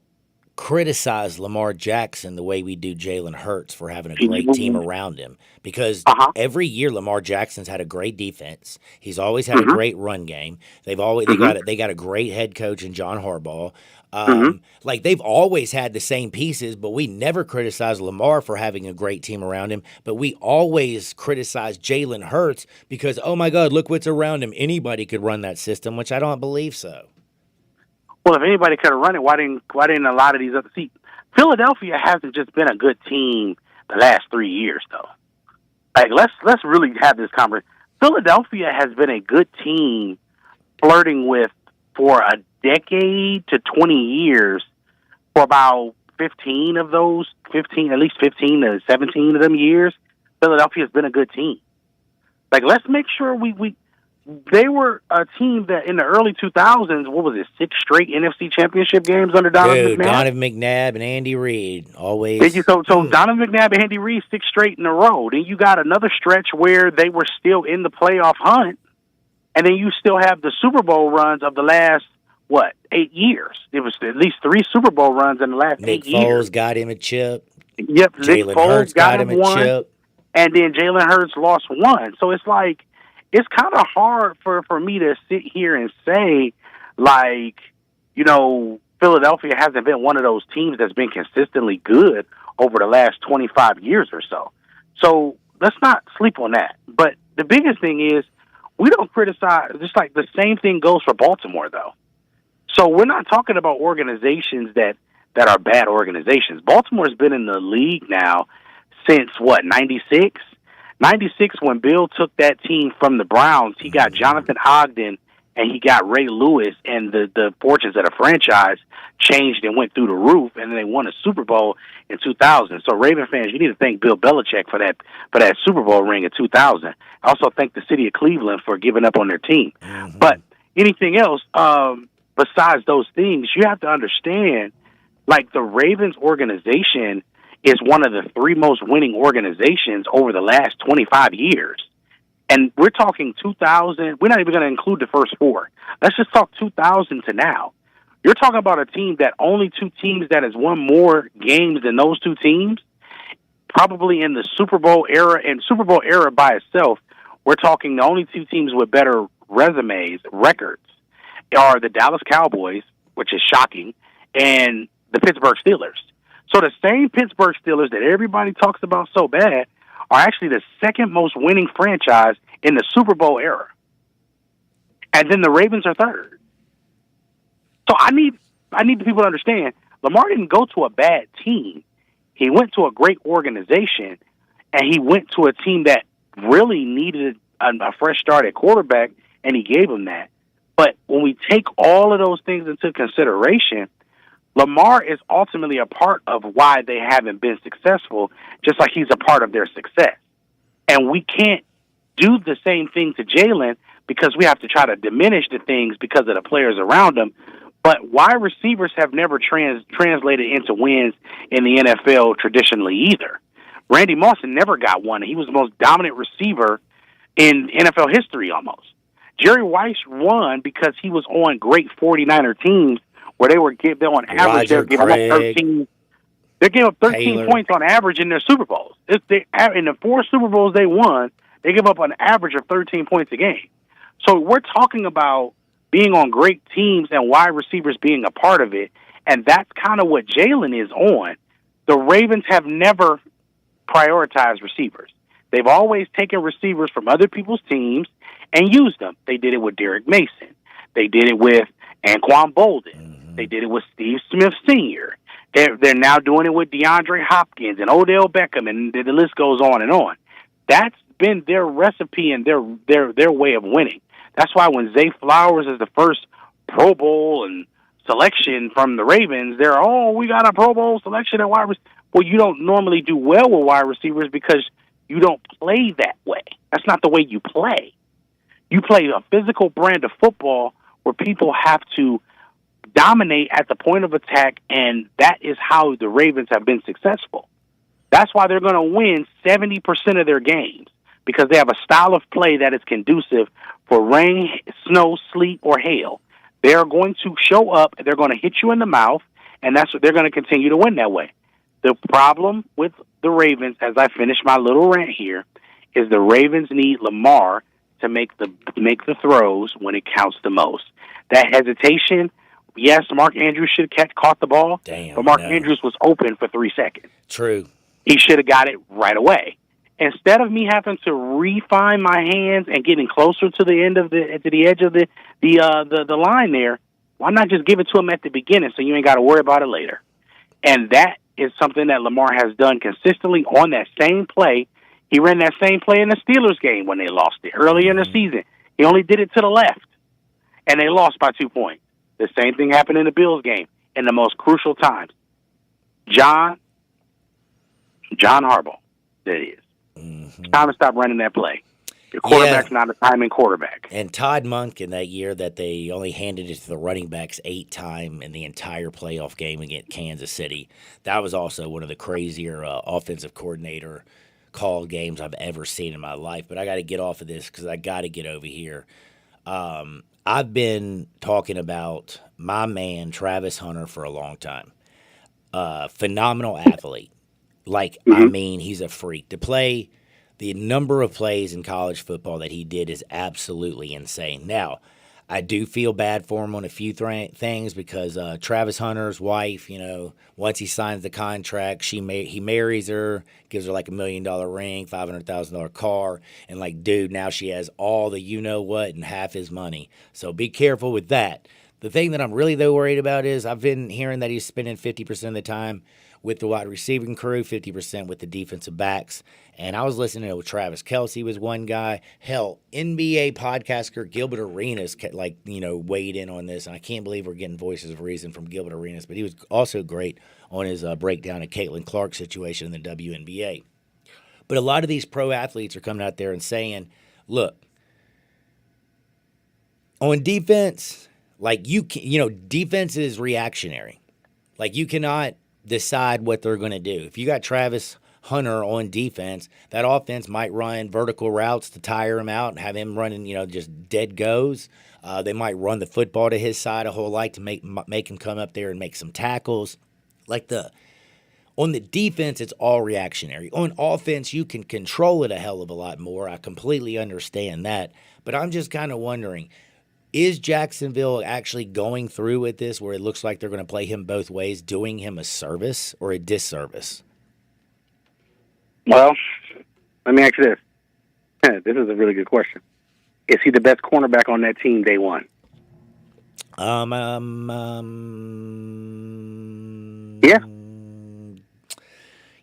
criticize Lamar Jackson the way we do Jalen Hurts for having a great team around him, because every year Lamar Jackson's had a great defense. He's always had a great run game. They got a great head coach in John Harbaugh. Like they've always had the same pieces, but we never criticize Lamar for having a great team around him. But we always criticize Jalen Hurts because, oh my God, look what's around him. Anybody could run that system, which I don't believe so. Well, if anybody could have run it, why didn't a lot of these other see? Philadelphia hasn't just been a good team the last 3 years, though. Like let's really have this conversation. Philadelphia has been a good team flirting with for a decade to 20 years for about 15 of those, at least 15 to 17 of them years. Philadelphia has been a good team. Like let's make sure they were a team that in the early 2000s, what was it, 6 straight NFC championship games under Donovan McNabb? Donovan McNabb and Andy Reid, always. So Donovan McNabb and Andy Reid, 6 straight in a row. Then you got another stretch where they were still in the playoff hunt, and then you still have the Super Bowl runs of the last, 8 years. It was at least 3 Super Bowl runs in the last 8 years. Nick Foles got him a chip. Yep, Nick Foles got him a chip. And then Jalen Hurts lost 1. So it's like, it's kind of hard for me to sit here and say, like, Philadelphia hasn't been one of those teams that's been consistently good over the last 25 years or so. So let's not sleep on that. But the biggest thing is we don't criticize, just like the same thing goes for Baltimore, though. So we're not talking about organizations that are bad organizations. Baltimore's been in the league now since, 96? 96, when Bill took that team from the Browns, he got Jonathan Ogden and he got Ray Lewis, and the fortunes of the franchise changed and went through the roof, and then they won a Super Bowl in 2000. So Raven fans, you need to thank Bill Belichick for that Super Bowl ring in 2000. I also thank the city of Cleveland for giving up on their team. But anything else besides those things, you have to understand, like the Ravens organization is one of the 3 most winning organizations over the last 25 years. And we're talking 2000. We're not even going to include the first 4. Let's just talk 2000 to now. You're talking about a team that only 2 teams that has won more games than those 2 teams, probably in the Super Bowl era. And Super Bowl era by itself, we're talking the only 2 teams with better records, are the Dallas Cowboys, which is shocking, and the Pittsburgh Steelers. So the same Pittsburgh Steelers that everybody talks about so bad are actually the 2nd most winning franchise in the Super Bowl era. And then the Ravens are 3rd. So I need the people to understand, Lamar didn't go to a bad team. He went to a great organization, and he went to a team that really needed a fresh start at quarterback, and he gave him that. But when we take all of those things into consideration, Lamar is ultimately a part of why they haven't been successful, just like he's a part of their success. And we can't do the same thing to Jalen because we have to try to diminish the things because of the players around him. But wide receivers have never translated into wins in the NFL traditionally either. Randy Moss never got one. He was the most dominant receiver in NFL history almost. Jerry Rice won because he was on great 49er teams where they on average, they're giving up 13. They gave up 13 points on average in their Super Bowls. In the 4 Super Bowls they won, they give up an average of 13 points a game. So we're talking about being on great teams and wide receivers being a part of it. And that's kind of what Jalen is on. The Ravens have never prioritized receivers. They've always taken receivers from other people's teams and used them. They did it with Derek Mason. They did it with Anquan Bolden. They did it with Steve Smith Sr. They're now doing it with DeAndre Hopkins and Odell Beckham, and the list goes on and on. That's been their recipe and their way of winning. That's why when Zay Flowers is the first Pro Bowl and selection from the Ravens, we got a Pro Bowl selection at wide receiver. Well, you don't normally do well with wide receivers because you don't play that way. That's not the way you play. You play a physical brand of football where people have to dominate at the point of attack, and that is how the Ravens have been successful. That's why they're going to win 70% of their games, because they have a style of play that is conducive for rain, snow, sleet, or hail. They are going to show up, they're going to hit you in the mouth, and that's what they're going to continue to win that way. The problem with the Ravens, as I finish my little rant here, is the Ravens need Lamar to make the throws when it counts the most. That hesitation, yes, Mark Andrews should have caught the ball, but Mark Andrews was open for 3 seconds. True. He should have got it right away. Instead of me having to refine my hands and getting closer to the end of the edge of the line there, why not just give it to him at the beginning so you ain't got to worry about it later? And that is something that Lamar has done consistently on that same play. He ran that same play in the Steelers game when they lost it early in the season. He only did it to the left, and they lost by 2 points. The same thing happened in the Bills game in the most crucial times. John Harbaugh, that is. It's time to stop running that play. Your quarterback's not a timing quarterback. And Todd Monken that year that they only handed it to the running backs 8 times in the entire playoff game against Kansas City, that was also one of the crazier offensive coordinator call games I've ever seen in my life. But I got to get off of this because I got to get over here. I've been talking about my man, Travis Hunter, for a long time. Phenomenal athlete. I mean, he's a freak. To play the number of plays in college football that he did is absolutely insane. Now, I do feel bad for him on a few things because Travis Hunter's wife, once he signs the contract, he marries her, gives her like $1 million ring, $500,000 car, and dude, now she has all the you-know-what and half his money. So be careful with that. The thing that I'm really worried about is I've been hearing that he's spending 50% of the time with the wide receiving crew, 50% with the defensive backs. And I was listening to Travis Kelce was one guy. Hell, NBA podcaster Gilbert Arenas weighed in on this, and I can't believe we're getting voices of reason from Gilbert Arenas, but he was also great on his breakdown of Caitlin Clark's situation in the WNBA. But a lot of these pro athletes are coming out there and saying, look, on defense, defense is reactionary. You cannot decide what they're going to do. If you got Travis Hunter on defense, that offense might run vertical routes to tire him out and have him running, just dead goes. They might run the football to his side a whole lot to make him come up there and make some tackles. On the defense, it's all reactionary. On offense, you can control it a hell of a lot more. I completely understand that. But I'm just kind of wondering, is Jacksonville actually going through with this where it looks like they're going to play him both ways, doing him a service or a disservice? Well, let me ask you this. This is a really good question. Is he the best cornerback on that team day one? Yeah.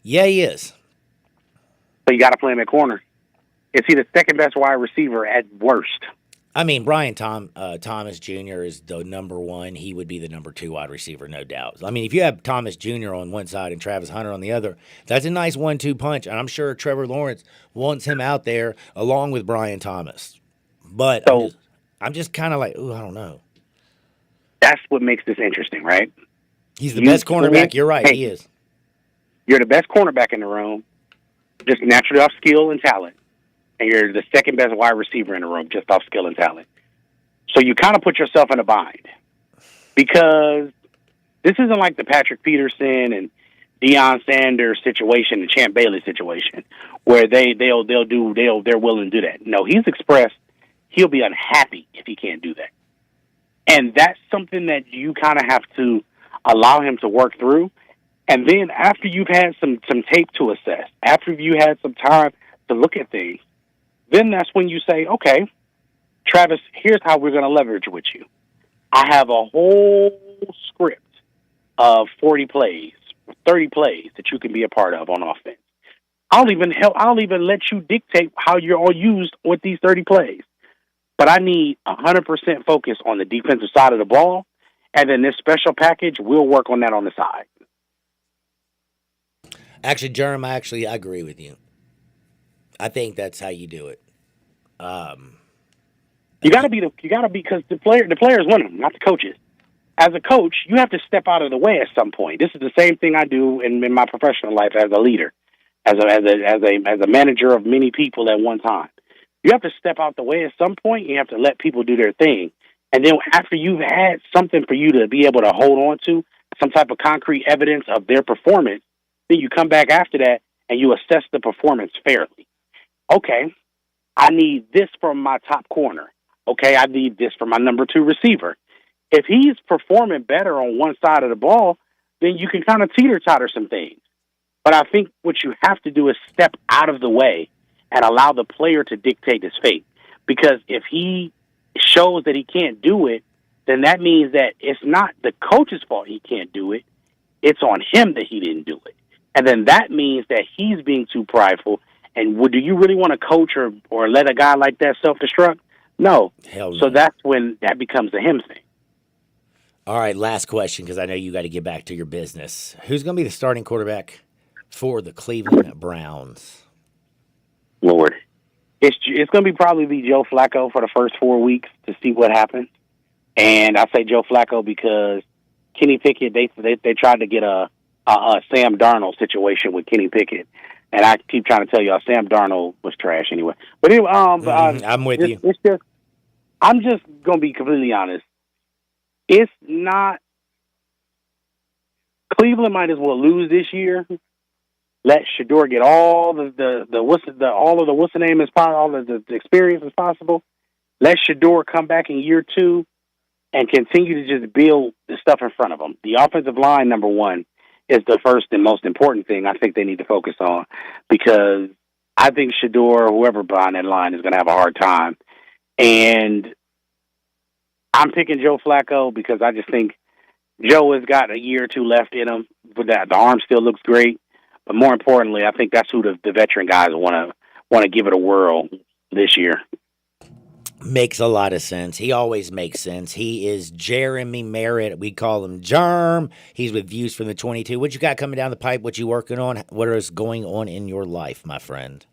Yeah, he is. So you got to play him at corner. Is he the second best wide receiver at worst? I mean, Brian Thomas Jr. is the number one. He would be the number 2 wide receiver, no doubt. I mean, if you have Thomas Jr. on one side and Travis Hunter on the other, that's a nice 1-2 punch. And I'm sure Trevor Lawrence wants him out there along with Brian Thomas. But I'm just kind of I don't know. That's what makes this interesting, right? He's the best cornerback. You're right. He is. You're the best cornerback in the room, just naturally off skill and talent. And you're the second best wide receiver in the room, just off skill and talent. So you kind of put yourself in a bind because this isn't like the Patrick Peterson and Deion Sanders situation, the Champ Bailey situation, where they're willing to do that. No, he's expressed he'll be unhappy if he can't do that. And that's something that you kind of have to allow him to work through. And then after you've had some tape to assess, after you had some time to look at things, then that's when you say, okay, Travis, here's how we're going to leverage with you. I have a whole script of 40 plays, 30 plays that you can be a part of on offense. I'll even let you dictate how you're all used with these 30 plays. But I need 100% focus on the defensive side of the ball, and then this special package, we'll work on that on the side. Actually, Jerm, I agree with you. I think that's how you do it. You got to be because the players win them, not the coaches. As a coach, you have to step out of the way at some point. This is the same thing I do in my professional life as a leader, as a manager of many people at one time. You have to step out the way at some point. You have to let people do their thing. And then after you've had something for you to be able to hold on to, some type of concrete evidence of their performance, then you come back after that and you assess the performance fairly. Okay, I need this from my top corner. Okay, I need this from my number 2 receiver. If he's performing better on one side of the ball, then you can kind of teeter-totter some things. But I think what you have to do is step out of the way and allow the player to dictate his fate. Because if he shows that he can't do it, then that means that it's not the coach's fault he can't do it. It's on him that he didn't do it. And then that means that he's being too prideful. And do you really want to coach or let a guy like that self-destruct? No. Hell no. So that's when that becomes a him thing. All right, last question, because I know you got to get back to your business. Who's going to be the starting quarterback for the Cleveland Browns? Lord. It's going to probably be Joe Flacco for the first 4 weeks to see what happens. And I say Joe Flacco because Kenny Pickett, they tried to get a Sam Darnold situation with Kenny Pickett. And I keep trying to tell y'all, Sam Darnold was trash anyway. But anyway, I'm with you. I'm just going to be completely honest. It's not. Cleveland might as well lose this year. Let Shador get all the experience as possible. Let Shador come back in year 2 and continue to just build the stuff in front of them. The offensive line, number 1, is the first and most important thing I think they need to focus on, because I think Shador, whoever behind that line, is going to have a hard time. And I'm picking Joe Flacco because I just think Joe has got a year or 2 left in him. But the arm still looks great. But more importantly, I think that's who the veteran guys want to give it a whirl this year. Makes a lot of sense. He always makes sense. He is Jeremy Merritt. We call him Germ. He's with Views from the 22. What you got coming down the pipe? What you working on? What is going on in your life, my friend?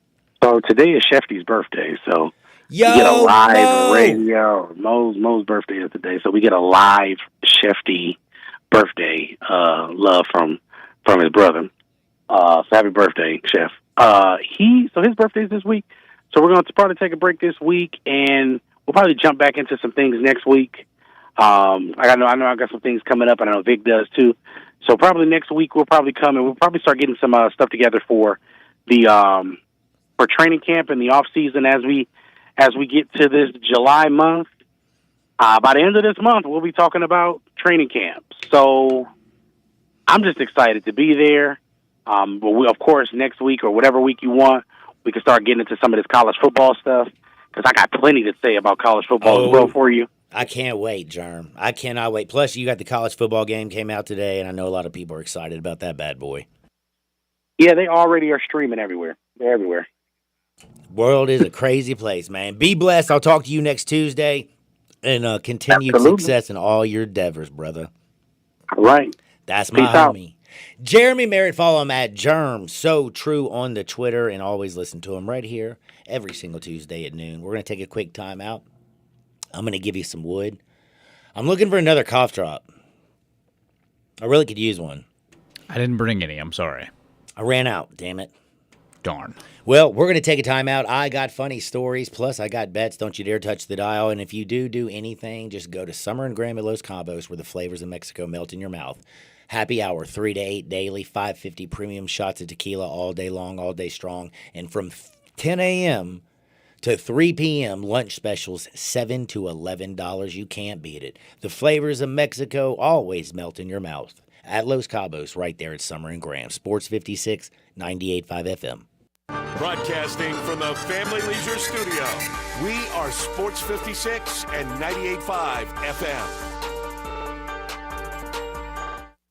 So today is Shefty's birthday, so we get a live radio. Mo's birthday is today, so we get a live Shefty birthday love from his brother. So happy birthday, Chef. His birthday is this week, so we're going to probably take a break this week, and we'll probably jump back into some things next week. I know I got some things coming up, and I know Vic does too. So probably next week we'll probably come and we'll probably start getting some stuff together for the for training camp in the off season as we get to this July month. By the end of this month, we'll be talking about training camp. So I'm just excited to be there. But we, of course, next week or whatever week you want, we can start getting into some of this college football stuff, because I got plenty to say about college football as well for you. I can't wait, Germ. I cannot wait. Plus, you got the college football game came out today, and I know a lot of people are excited about that bad boy. Yeah, they already are streaming everywhere. They're everywhere. World is a crazy place, man. Be blessed. I'll talk to you next Tuesday, and continued success in all your endeavors, brother. All right. That's my homie. Jeremy Merritt, follow him at Germ So True on the Twitter, and always listen to him right here every single Tuesday at noon. We're going to take a quick time out. I'm going to give you some wood. I'm looking for another cough drop. I really could use one. I didn't bring any. I'm sorry. I ran out, damn it. Darn. Well, we're going to take a time out. I got funny stories, plus I got bets. Don't you dare touch the dial. And if you do anything, just go to Summer and Grandma Los Combos, where the flavors of Mexico melt in your mouth. Happy hour, 3 to 8 daily, 550 premium shots of tequila all day long, all day strong. And from 10 a.m. to 3 p.m. lunch specials, $7 to $11. You can't beat it. The flavors of Mexico always melt in your mouth. At Los Cabos, right there at Summer and Graham. Sports 56, 98.5 FM. Broadcasting from the Family Leisure Studio, we are Sports 56 and 98.5 FM.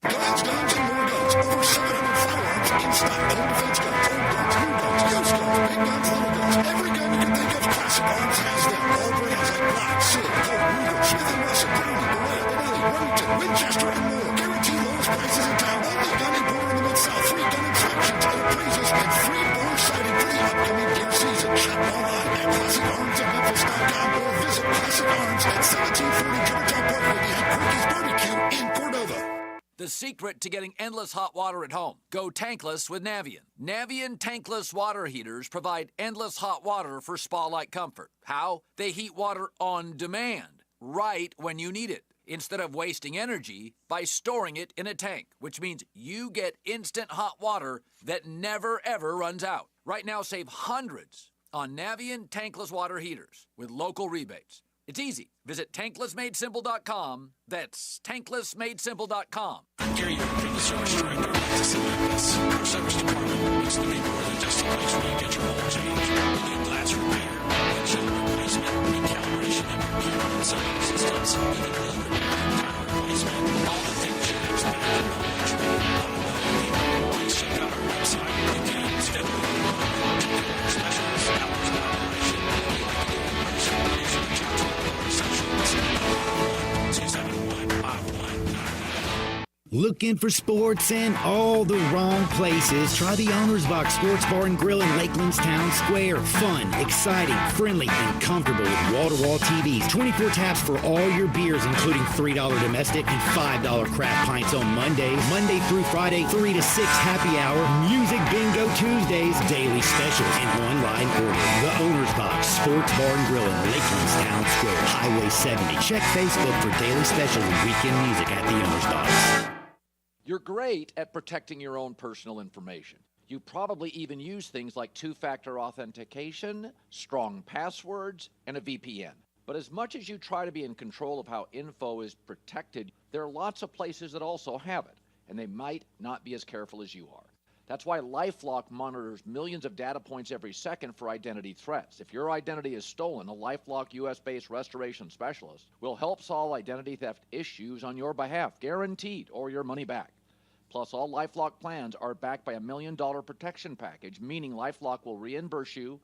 Guns, and more guns. Over 700 firearms in stock. Home defense guns, old guns, new guns, used guns, big guns, little guns. Every gun you can think of, Classic Arms has them. All brands like Glock, Sig, Colt, Ruger, Smith & Wesson, Browning, Beretta, Benelli, Remington, Winchester, and more. Guaranteed lowest prices in town. Only gun importer in the Mid-South. Free gun inspections and appraisals and free bore sighting for the upcoming deer season. Shop online at ClassicArmsofMemphis.com or visit Classic Arms at 1740 Georgetown Parkway behind Quicky's Barbecue in Cordova. The secret to getting endless hot water at home. Go tankless with Navien. Navien tankless water heaters provide endless hot water for spa-like comfort. How? They heat water on demand, right when you need it, instead of wasting energy by storing it in a tank, which means you get instant hot water that never ever runs out. Right now, save hundreds on Navien tankless water heaters with local rebates. It's easy. Visit tanklessmadesimple.com. That's tanklessmadesimple.com. Gary, you're the service director at Memphis. Our service department makes the neighborhood a destination where you get your oil change. We need glass repair, windshield replacement, recalibration and repair, sound systems, even wheel repair, tire replacement, all the things you expect in a luxury automobile. Please check out our website. You can schedule your specials, hours of operation. We like to do in person. Please reach out to our receptionist. 271-5199. Looking for sports in all the wrong places? Try the Owner's Box Sports Bar and Grill in Lakeland's Town Square. Fun, exciting, friendly, and comfortable with wall-to-wall TVs. 24 taps for all your beers, including $3 domestic and $5 craft pints on Mondays. Monday through Friday, 3 to 6 happy hour. Music bingo Tuesdays. Daily specials and online order. The Owner's Box Sports Bar and Grill in Lakeland's Town Square. Highway 70. Check Facebook for daily specials and weekend music at the Owner's Box. You're great at protecting your own personal information. You probably even use things like two-factor authentication, strong passwords, and a VPN. But as much as you try to be in control of how info is protected, there are lots of places that also have it, and they might not be as careful as you are. That's why LifeLock monitors millions of data points every second for identity threats. If your identity is stolen, a LifeLock US-based restoration specialist will help solve identity theft issues on your behalf, guaranteed, or your money back. Plus, all LifeLock plans are backed by $1 million protection package, meaning LifeLock will reimburse you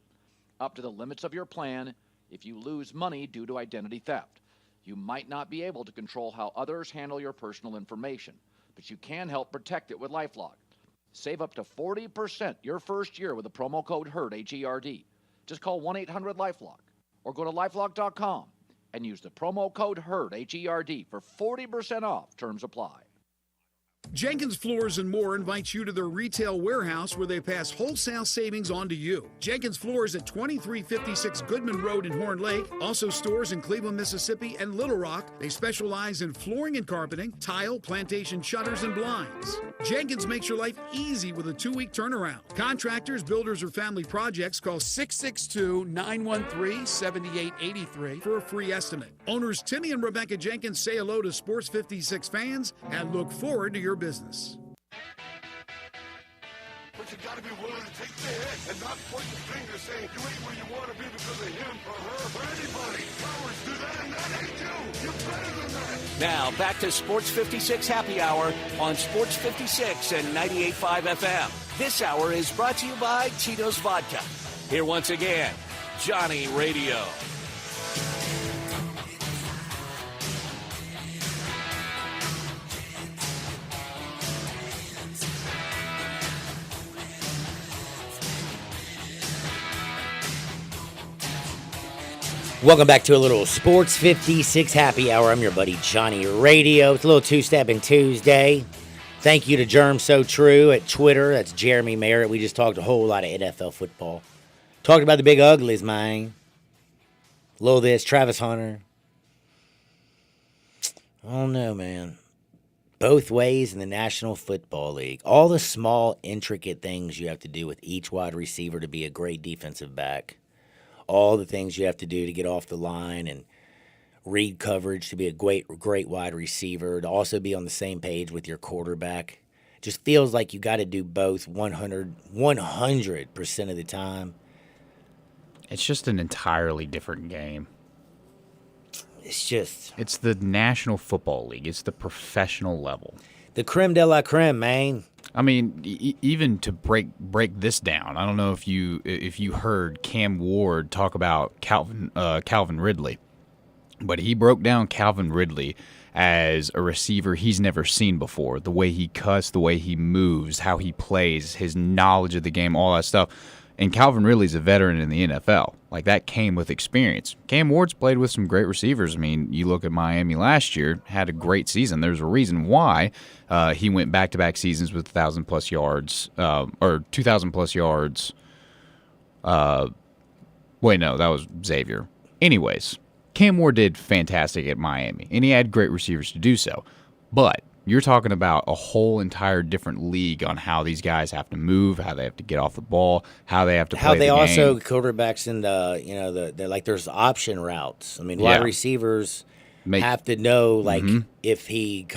up to the limits of your plan if you lose money due to identity theft. You might not be able to control how others handle your personal information, but you can help protect it with LifeLock. Save up to 40% your first year with the promo code HERD, H-E-R-D. Just call 1-800-LifeLock or go to LifeLock.com and use the promo code HERD, H-E-R-D, for 40% off. Terms apply. Jenkins Floors and More invites you to their retail warehouse where they pass wholesale savings on to you. Jenkins Floors at 2356 Goodman Road in Horn Lake. Also stores in Cleveland, Mississippi and Little Rock. They specialize in flooring and carpeting, tile, plantation shutters, and blinds. Jenkins makes your life easy with a 2-week turnaround. Contractors, builders, or family projects, call 662-913-7883 for a free estimate. Owners Timmy and Rebecca Jenkins say hello to Sports 56 fans and look forward to your business. But you gotta be willing to take the hit and not point the finger saying you ain't where you want to be because of him or her or anybody. Cowards do that and that ain't you. You're better than that. Now, back to Sports 56 Happy Hour on Sports 56 and 98.5 FM. This hour is brought to you by Tito's Vodka. Here once again, Johnny Radio. Welcome back to a little Sports 56 Happy Hour. I'm your buddy Johnny Radio. It's a little two-stepping Tuesday. Thank you to Germ So True at Twitter. That's Jeremy Merritt. We just talked a whole lot of NFL football. Talked about the big uglies, man. A little this, Travis Hunter. I don't know, man. Both ways in the National Football League. All the small, intricate things you have to do with each wide receiver to be a great defensive back. all the things you have to do to get off the line and read coverage, to be a great wide receiver, to also be on the same page with your quarterback. Just feels like you got to do both 100% of the time. It's just an entirely different game. It's the National Football League. It's the professional level. The creme de la creme, man. I mean, even to break this down, I don't know if you heard Cam Ward talk about Calvin Ridley, but he broke down Calvin Ridley as a receiver he's never seen before. The way he cuts, the way he moves, how he plays, his knowledge of the game, all that stuff. And Calvin Ridley's a veteran in the NFL. Like, that came with experience. Cam Ward's played with some great receivers. I mean, you look at Miami last year, had a great season. There's a reason why he went back-to-back seasons with 1,000-plus yards, or 2,000-plus yards. Wait, no, that was Xavier. Anyways, Cam Ward did fantastic at Miami, and he had great receivers to do so. But you're talking about a whole entire different league on how these guys have to move, how they have to get off the ball, how they have to play the game. How they also quarterbacks in they're like there's option routes. I mean, wide receivers have to know if he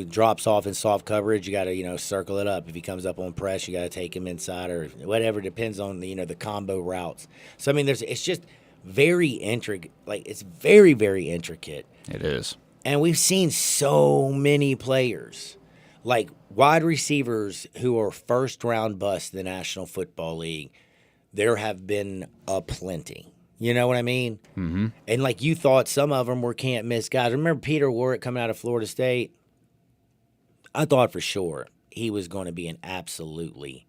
drops off in soft coverage, you got to circle it up. If he comes up on press, you got to take him inside or whatever. Depends on the combo routes. So I mean, it's just very intricate. Like, it's very, very intricate. It is. And we've seen so many players, like wide receivers who are first-round busts in the National Football League. There have been aplenty. You know what I mean? Mm-hmm. And like you thought some of them were can't-miss guys. Remember Peter Warrick coming out of Florida State? I thought for sure he was going to be an absolutely,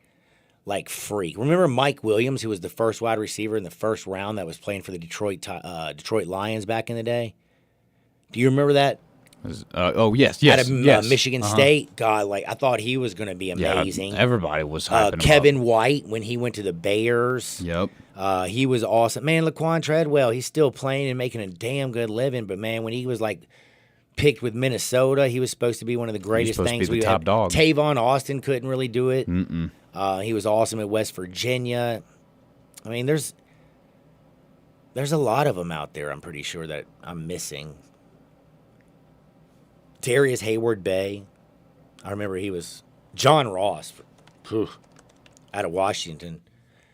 freak. Remember Mike Williams, who was the first wide receiver in the first round that was playing for the Detroit Lions back in the day? Do you remember that? Yes. Out of Michigan State. God, I thought he was going to be amazing. Yeah, everybody was hyping him Kevin up. White, when he went to the Bears. Yep. He was awesome. Man, Laquan Treadwell, he's still playing and making a damn good living. But, man, when he was, picked with Minnesota, he was supposed to be one of the greatest things we had. Top dog. Tavon Austin couldn't really do it. Mm-mm. He was awesome at West Virginia. I mean, there's a lot of them out there, I'm pretty sure, that I'm missing. Darius Hayward-Bay. I remember he was John Ross out of Washington.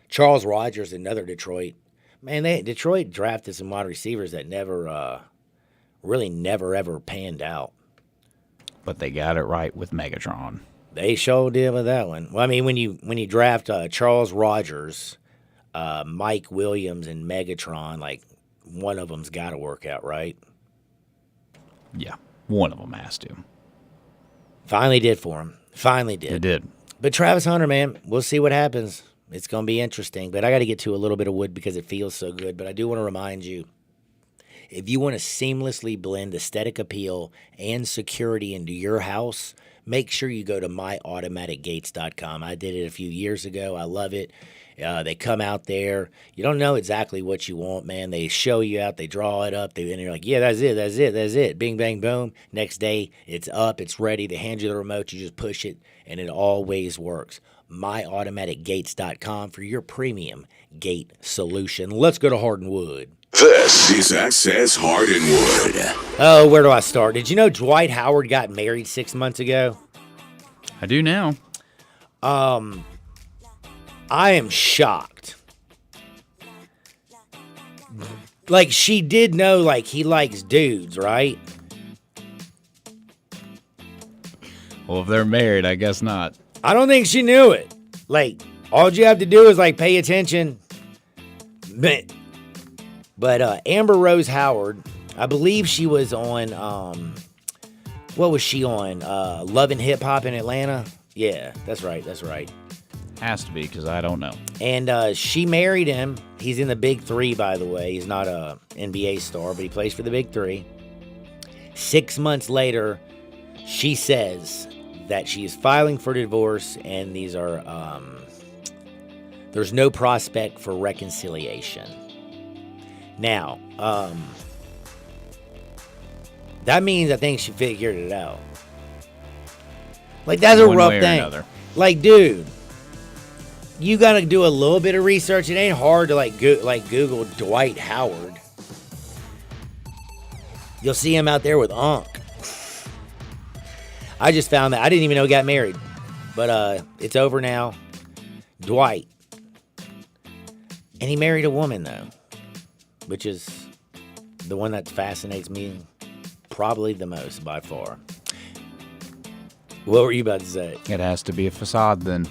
Charles Rogers, another Detroit. Man, Detroit drafted some wide receivers that never ever panned out. But they got it right with Megatron. They sure did with that one. Well, I mean, when you draft Charles Rogers, Mike Williams, and Megatron, one of them's got to work out, right? Yeah. One of them has to. Finally did for him. Finally did. It did. But Travis Hunter, man, we'll see what happens. It's going to be interesting. But I got to get to a little bit of wood because it feels so good. But I do want to remind you, if you want to seamlessly blend aesthetic appeal and security into your house, make sure you go to myautomaticgates.com. I did it a few years ago. I love it. They come out there. You don't know exactly what you want, man. They show you out. They draw it up. And you're like, yeah, that's it. Bing, bang, boom. Next day, it's up. It's ready. They hand you the remote. You just push it, and it always works. myautomaticgates.com for your premium gate solution. Let's go to Hardwood. This is Access Hardwood. Oh, where do I start? Did you know Dwight Howard got married 6 months ago? I do now. I am shocked. She did know, he likes dudes, right? Well, if they're married, I guess not. I don't think she knew it. All you have to do is, pay attention. But Amber Rose Howard, I believe she was on, what was she on? Love and Hip Hop in Atlanta? Yeah, that's right. Has to be, because I don't know. And she married him. He's in the Big Three, by the way. He's not a NBA star, but he plays for the Big Three. 6 months later, she says that she is filing for divorce, and these are there's no prospect for reconciliation. Now, that means I think she figured it out. That's a rough thing. Dude, you got to do a little bit of research. It ain't hard to like Google Dwight Howard. You'll see him out there with Unc. I just found that. I didn't even know he got married. But it's over now. Dwight. And he married a woman, though. Which is the one that fascinates me probably the most by far. What were you about to say? It has to be a facade then.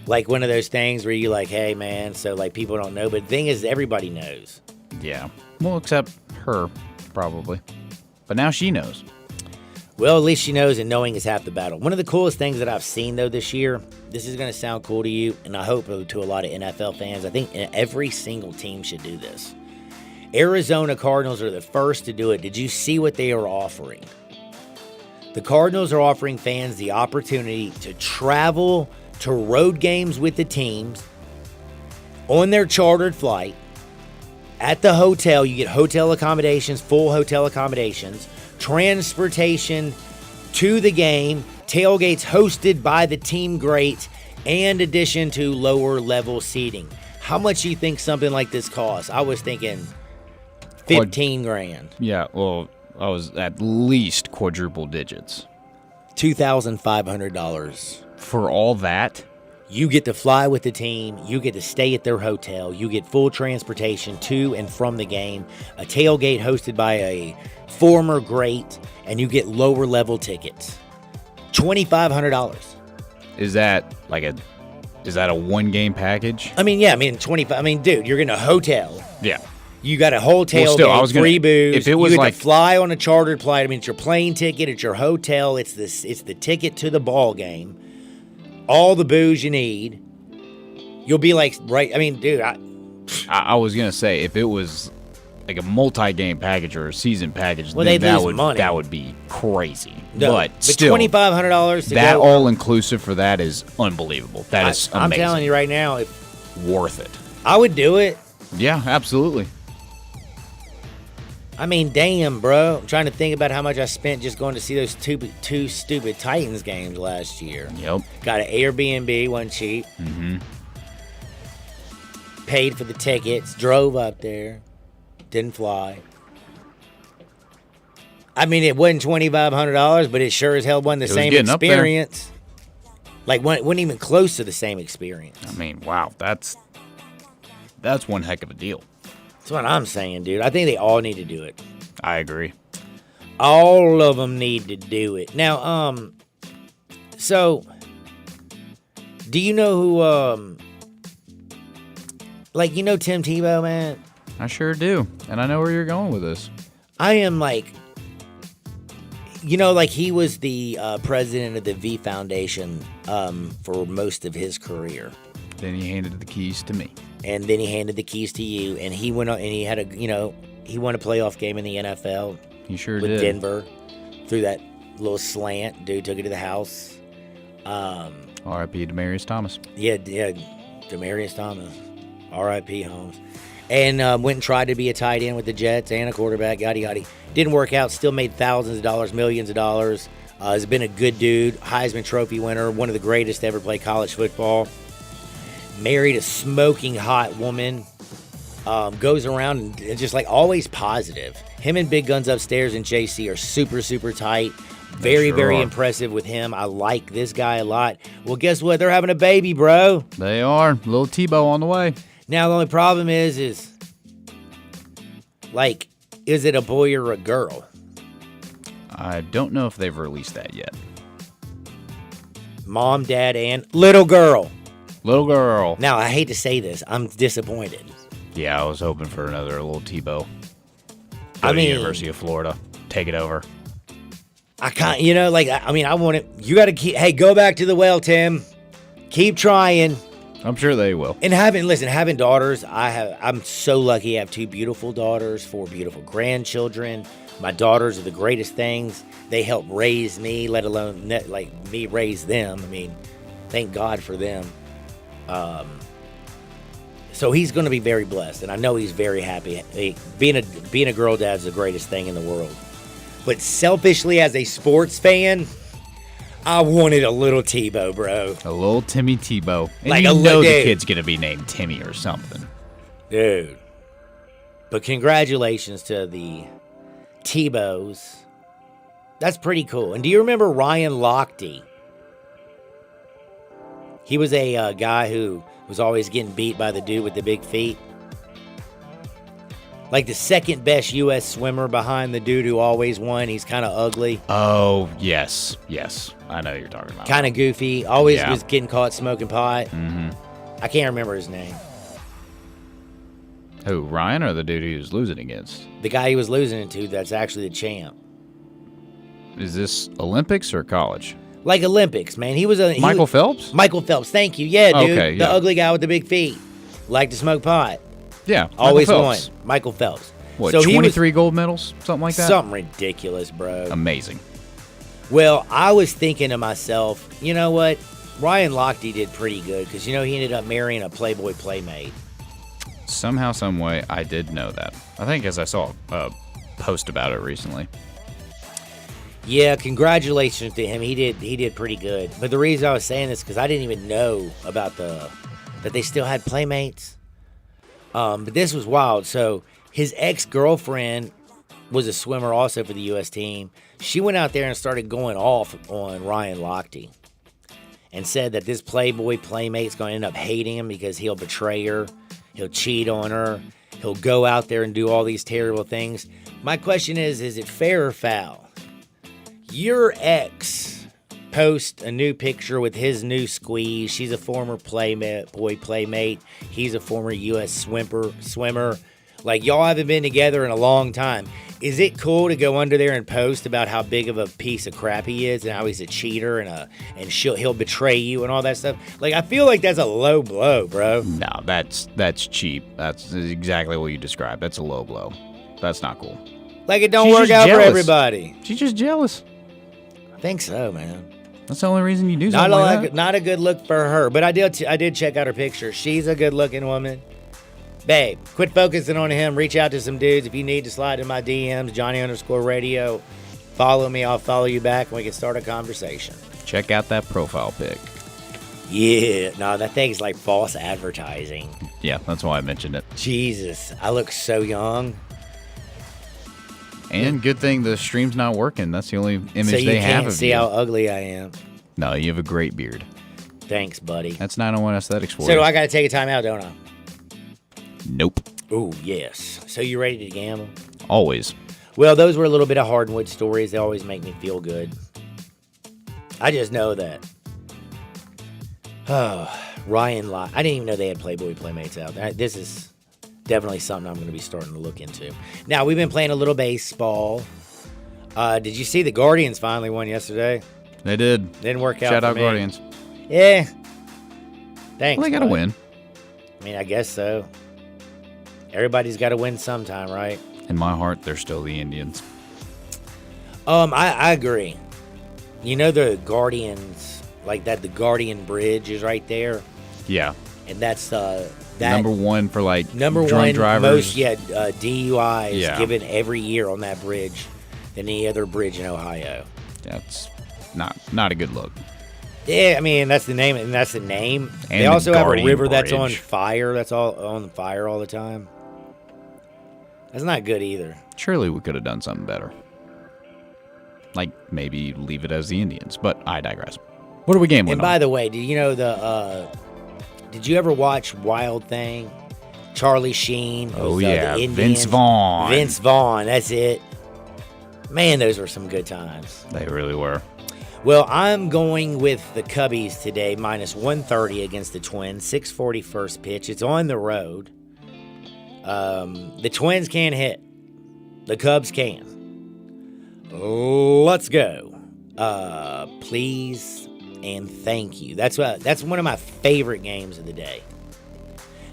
Like one of those things where you're like, hey, man, so like people don't know. But the thing is, everybody knows. Yeah. Well, except her, probably. But now she knows. Well, at least she knows, and knowing is half the battle. One of the coolest things that I've seen, though, this year, this is going to sound cool to you, and I hope to a lot of NFL fans. I think every single team should do this. Arizona Cardinals are the first to do it. Did you see what they are offering? The Cardinals are offering fans the opportunity to travel to road games with the teams on their chartered flight. At the hotel, you get hotel accommodations, full hotel accommodations, transportation to the game, tailgates hosted by the team great, and addition to lower level seating. How much do you think something like this costs? I was thinking 15 grand. Yeah, well, I was at least quadruple digits. $2,500. For all that? You get to fly with the team. You get to stay at their hotel. You get full transportation to and from the game. A tailgate hosted by a former great. And you get lower level tickets. $2,500. Is that a one game package? I mean, yeah. I mean, 25. I mean, dude, you're in a hotel. Yeah. You got a whole tailgate, well, still, I was free booze. If it was you get like to fly on a chartered flight. I mean, it's your plane ticket. It's your hotel. It's the ticket to the ball game. All the booze you need. You'll be like, right? I mean, dude, I was gonna say if it was like a multi-game package or a season package, well, then money. That would be crazy. No, but still, $2,500 to that go. all inclusive for that is unbelievable. That is amazing. I'm telling you right now, worth it. I would do it. Yeah, absolutely. I mean, damn, bro. I'm trying to think about how much I spent just going to see those two stupid Titans games last year. Yep. Got an Airbnb, wasn't cheap. Mm-hmm. Paid for the tickets, drove up there, didn't fly. I mean, it wasn't $2,500, but it sure as hell wasn't the same experience. Like, wasn't even close to the same experience. I mean, wow, that's one heck of a deal. That's what I'm saying, dude. I think they all need to do it. I agree. All of them need to do it. Now, so, do you know who, like, you know Tim Tebow, man? I sure do. And I know where you're going with this. I am like, you know, like he was the president of the V Foundation for most of his career. Then he handed the keys to me. And then he handed the keys to you, and he went on, and he had he won a playoff game in the NFL. He sure with did. Denver, through that little slant. Dude took it to the house. R.I.P. Demaryius Thomas. Yeah, Demaryius Thomas. R.I.P. Holmes. And went and tried to be a tight end with the Jets and a quarterback, yada yada. Didn't work out. Still made thousands of dollars, millions of dollars. Has been a good dude. Heisman Trophy winner. One of the greatest to ever play college football. Married a smoking hot woman. Goes around and just like always positive. Him and Big Guns Upstairs and JC are super, super tight. Very, very impressive with him. I like this guy a lot. Well, guess what? They're having a baby, bro. They are. Little Tebow on the way. Now, the only problem is like, is it a boy or a girl? I don't know if they've released that yet. Mom, dad, and little girl. Little girl. Now, I hate to say this. I'm disappointed. Yeah, I was hoping for another little Tebow. I mean, University of Florida. Take it over. I can't, I want it. You got to keep, hey, go back to the well, Tim. Keep trying. I'm sure they will. And having daughters, I'm so lucky. I have 2 beautiful daughters, 4 beautiful grandchildren. My daughters are the greatest things. They help raise me, let alone me raise them. I mean, thank God for them. So he's going to be very blessed, and I know he's very happy. Being a girl dad is the greatest thing in the world. But selfishly, as a sports fan, I wanted a little Tebow, bro. A little Timmy Tebow. And Like you a know the dude. kid's going to be named Timmy or something. Dude. But congratulations to the Tebows. That's pretty cool. And do you remember Ryan Lochte? He was a guy who was always getting beat by the dude with the big feet. Like the second best U.S. swimmer behind the dude who always won. He's kind of ugly. Oh, yes. Yes. I know who you're talking about. Kind of goofy. Always Yeah. was getting caught smoking pot. Mm-hmm. I can't remember his name. Who, Ryan or the dude he was losing against? The guy he was losing to that's actually the champ. Is this Olympics or college? Like Olympics, man. He was Michael Phelps? Michael Phelps, thank you. Yeah, dude. Okay, The yeah. ugly guy with the big feet. Liked to smoke pot. Yeah. Always Michael won. Phelps. Michael Phelps. What, So he 23 gold medals? Something like that? Something ridiculous, bro. Amazing. Well, I was thinking to myself, you know what? Ryan Lochte did pretty good because, he ended up marrying a Playboy Playmate. Somehow, some way, I did know that. I think as I saw a post about it recently. Yeah, congratulations to him. He did pretty good. But the reason I was saying this because I didn't even know about that they still had Playmates. But this was wild. So his ex-girlfriend was a swimmer also for the U.S. team. She went out there and started going off on Ryan Lochte and said that this Playboy Playmate's going to end up hating him because he'll betray her. He'll cheat on her. He'll go out there and do all these terrible things. My question is it fair or foul? Your ex post a new picture with his new squeeze. She's a former Playmate. He's a former U.S. swimmer. Like, y'all haven't been together in a long time. Is it cool to go under there and post about how big of a piece of crap he is and how he's a cheater and he'll betray you and all that stuff? Like, I feel like that's a low blow, bro. No, that's cheap. That's exactly what you described. That's a low blow. That's not cool. Like, it don't She's work just out for jealous. everybody. She's just jealous. I think so, man. That's the only reason you do something like that. Not a good look for her, but I did check out her picture. She's a good-looking woman. Babe, quit focusing on him. Reach out to some dudes. If you need to slide in my DMs, Johnny_radio. Follow me. I'll follow you back, and we can start a conversation. Check out that profile pic. Yeah. No, that thing's like false advertising. Yeah, that's why I mentioned it. Jesus, I look so young. And good thing the stream's not working. That's the only image So you they have can't of see you. how ugly I am. No, you have a great beard. Thanks, buddy. That's 901 Aesthetics for So you. do I got to take a time out, don't I? Nope. Ooh, yes. So you ready to gamble? Always. Well, those were a little bit of hardwood stories. They always make me feel good. I just know that. Oh, Ryan Lott. I didn't even know they had Playboy Playmates out there. This is definitely something I'm going to be starting to look into. Now, we've been playing a little baseball. Did you see the Guardians finally won yesterday? They did. Didn't work out Shout for out me. Guardians. Yeah. Thanks. Well, they got to bud. win. I mean, I guess so. Everybody's got to win sometime, right? In my heart, they're still the Indians. I agree. You know the Guardians, like that, the Guardian Bridge is right there. Yeah. And that's that number one for like number drunk one drivers. most DUIs Yeah. given every year on that bridge than any other bridge in Ohio. That's not a good look. Yeah, I mean that's the name, and that's the name. And they the also have a Guardian river that's on Bridge. fire. That's all on fire all the time. That's not good either. Surely we could have done something better. Like maybe leave it as the Indians, but I digress. What are we gambling And on? by the way, did you know did you ever watch Wild Thing? Charlie Sheen. who's, Oh, the yeah, Indians. Vince Vaughn. Vince Vaughn, that's it. Man, those were some good times. They really were. Well, I'm going with the Cubbies today, minus 130 against the Twins. 6:40 first pitch. It's on the road. The Twins can't hit. The Cubs can. Let's go. Please and thank you. That's one of my favorite games of the day.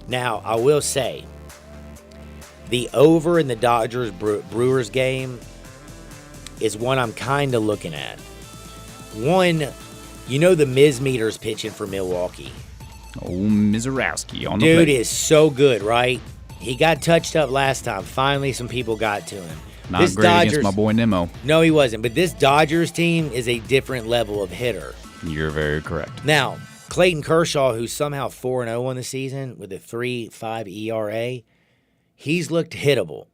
Now, I will say, the over in the Dodgers Brewers game is one I'm kind of looking at. One, you know the Miz Meter's pitching for Milwaukee. Oh, Mizorowski on the Dude plate. is so good, right? He got touched up last time. Finally, some people got to him. Not great against my boy Nemo. No, he wasn't. But this Dodgers team is a different level of hitter. You're very correct. Now, Clayton Kershaw, who's somehow 4-0 on the season with a 3.5 ERA, he's looked hittable.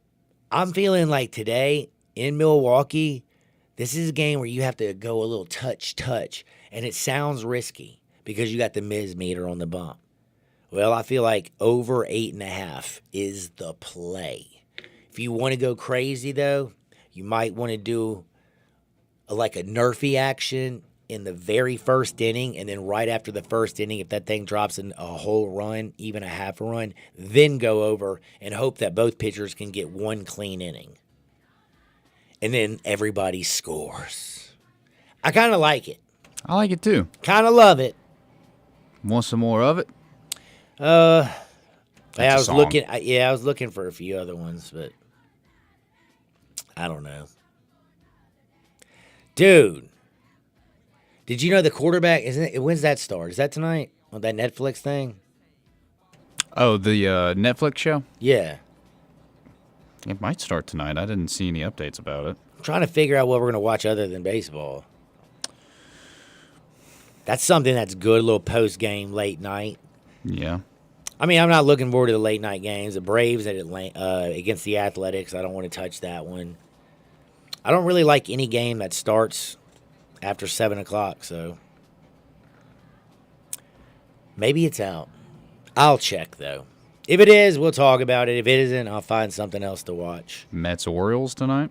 I'm feeling like today in Milwaukee, this is a game where you have to go a little touch, and it sounds risky because you got the Miz meter on the bump. Well, I feel like over 8.5 is the play. If you want to go crazy, though, you might want to do like a Nerfy action in the very first inning, and then right after the first inning, if that thing drops in a whole run, even a half a run, then go over and hope that both pitchers can get one clean inning. And then everybody scores. I kind of like it. I like it too. Kind of love it. Want some more of it? I was looking for a few other ones, but I don't know. Dude, did you know the quarterback, when's that start? Is that tonight on that Netflix thing? Oh, the Netflix show? Yeah. It might start tonight. I didn't see any updates about it. I'm trying to figure out what we're going to watch other than baseball. That's something that's good, a little post-game, late night. Yeah. I mean, I'm not looking forward to the late night games. The Braves against the Athletics, I don't want to touch that one. I don't really like any game that starts after 7 o'clock, so maybe it's out. I'll check, though. If it is, we'll talk about it. If it isn't, I'll find something else to watch. Mets-Orioles tonight?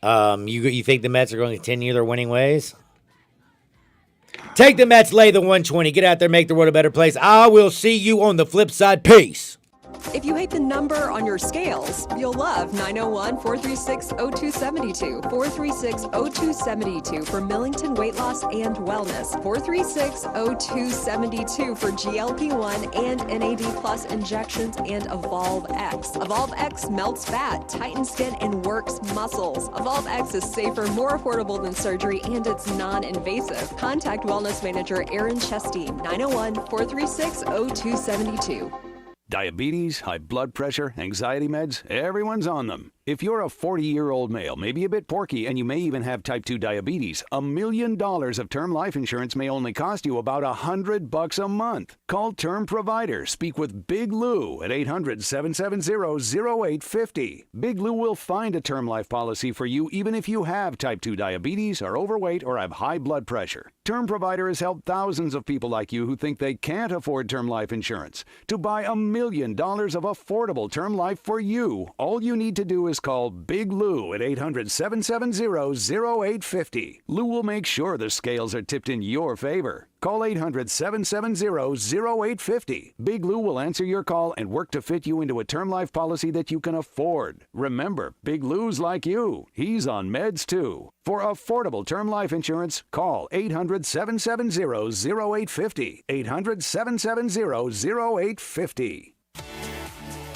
You think the Mets are going to continue their winning ways? Take the Mets, lay the 120. Get out there, make the world a better place. I will see you on the flip side. Peace. If you hate the number on your scales, you'll love 901-436-0272. 436-0272 for Millington Weight Loss and Wellness. 436-0272 for GLP-1 and NAD Plus injections and Evolve X. Evolve X melts fat, tightens skin, and works muscles. Evolve X is safer, more affordable than surgery, and it's non-invasive. Contact Wellness Manager Aaron Chasteen, 901-436-0272. Diabetes, high blood pressure, anxiety meds, everyone's on them. If you're a 40-year-old male, maybe a bit porky, and you may even have type 2 diabetes, $1 million of term life insurance may only cost you about $100 a month. Call Term Provider. Speak with Big Lou at 800-770-0850. Big Lou will find a term life policy for you even if you have type 2 diabetes, are overweight, or have high blood pressure. Term Provider has helped thousands of people like you who think they can't afford term life insurance to buy $1 million of affordable term life for you. All you need to do is call Big Lou at 800-770-0850. Lou will make sure the scales are tipped in your favor. Call 800-770-0850. Big Lou will answer your call and work to fit you into a term life policy that you can afford. Remember, Big Lou's like you. He's on meds too. For affordable term life insurance, call 800-770-0850. 800-770-0850.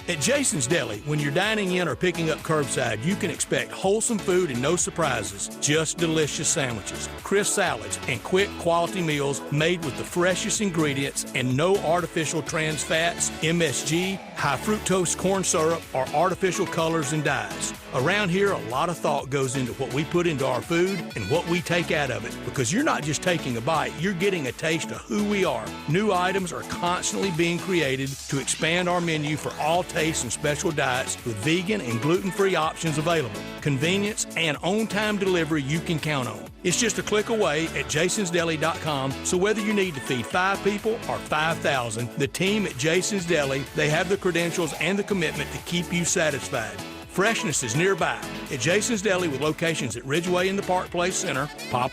At Jason's Deli, when you're dining in or picking up curbside, you can expect wholesome food and no surprises, just delicious sandwiches, crisp salads, and quick quality meals made with the freshest ingredients and no artificial trans fats, MSG, high fructose corn syrup, or artificial colors and dyes. Around here, a lot of thought goes into what we put into our food and what we take out of it, because you're not just taking a bite, you're getting a taste of who we are. New items are constantly being created to expand our menu for all tastes and special diets with vegan and gluten-free options available. Convenience and on-time delivery you can count on. It's just a click away at jasonsdeli.com, so whether you need to feed 5 people or 5,000, the team at Jason's Deli, they have the credentials and the commitment to keep you satisfied. Freshness is nearby at Jason's Deli with locations at Ridgeway in the Park Place Center, Poplar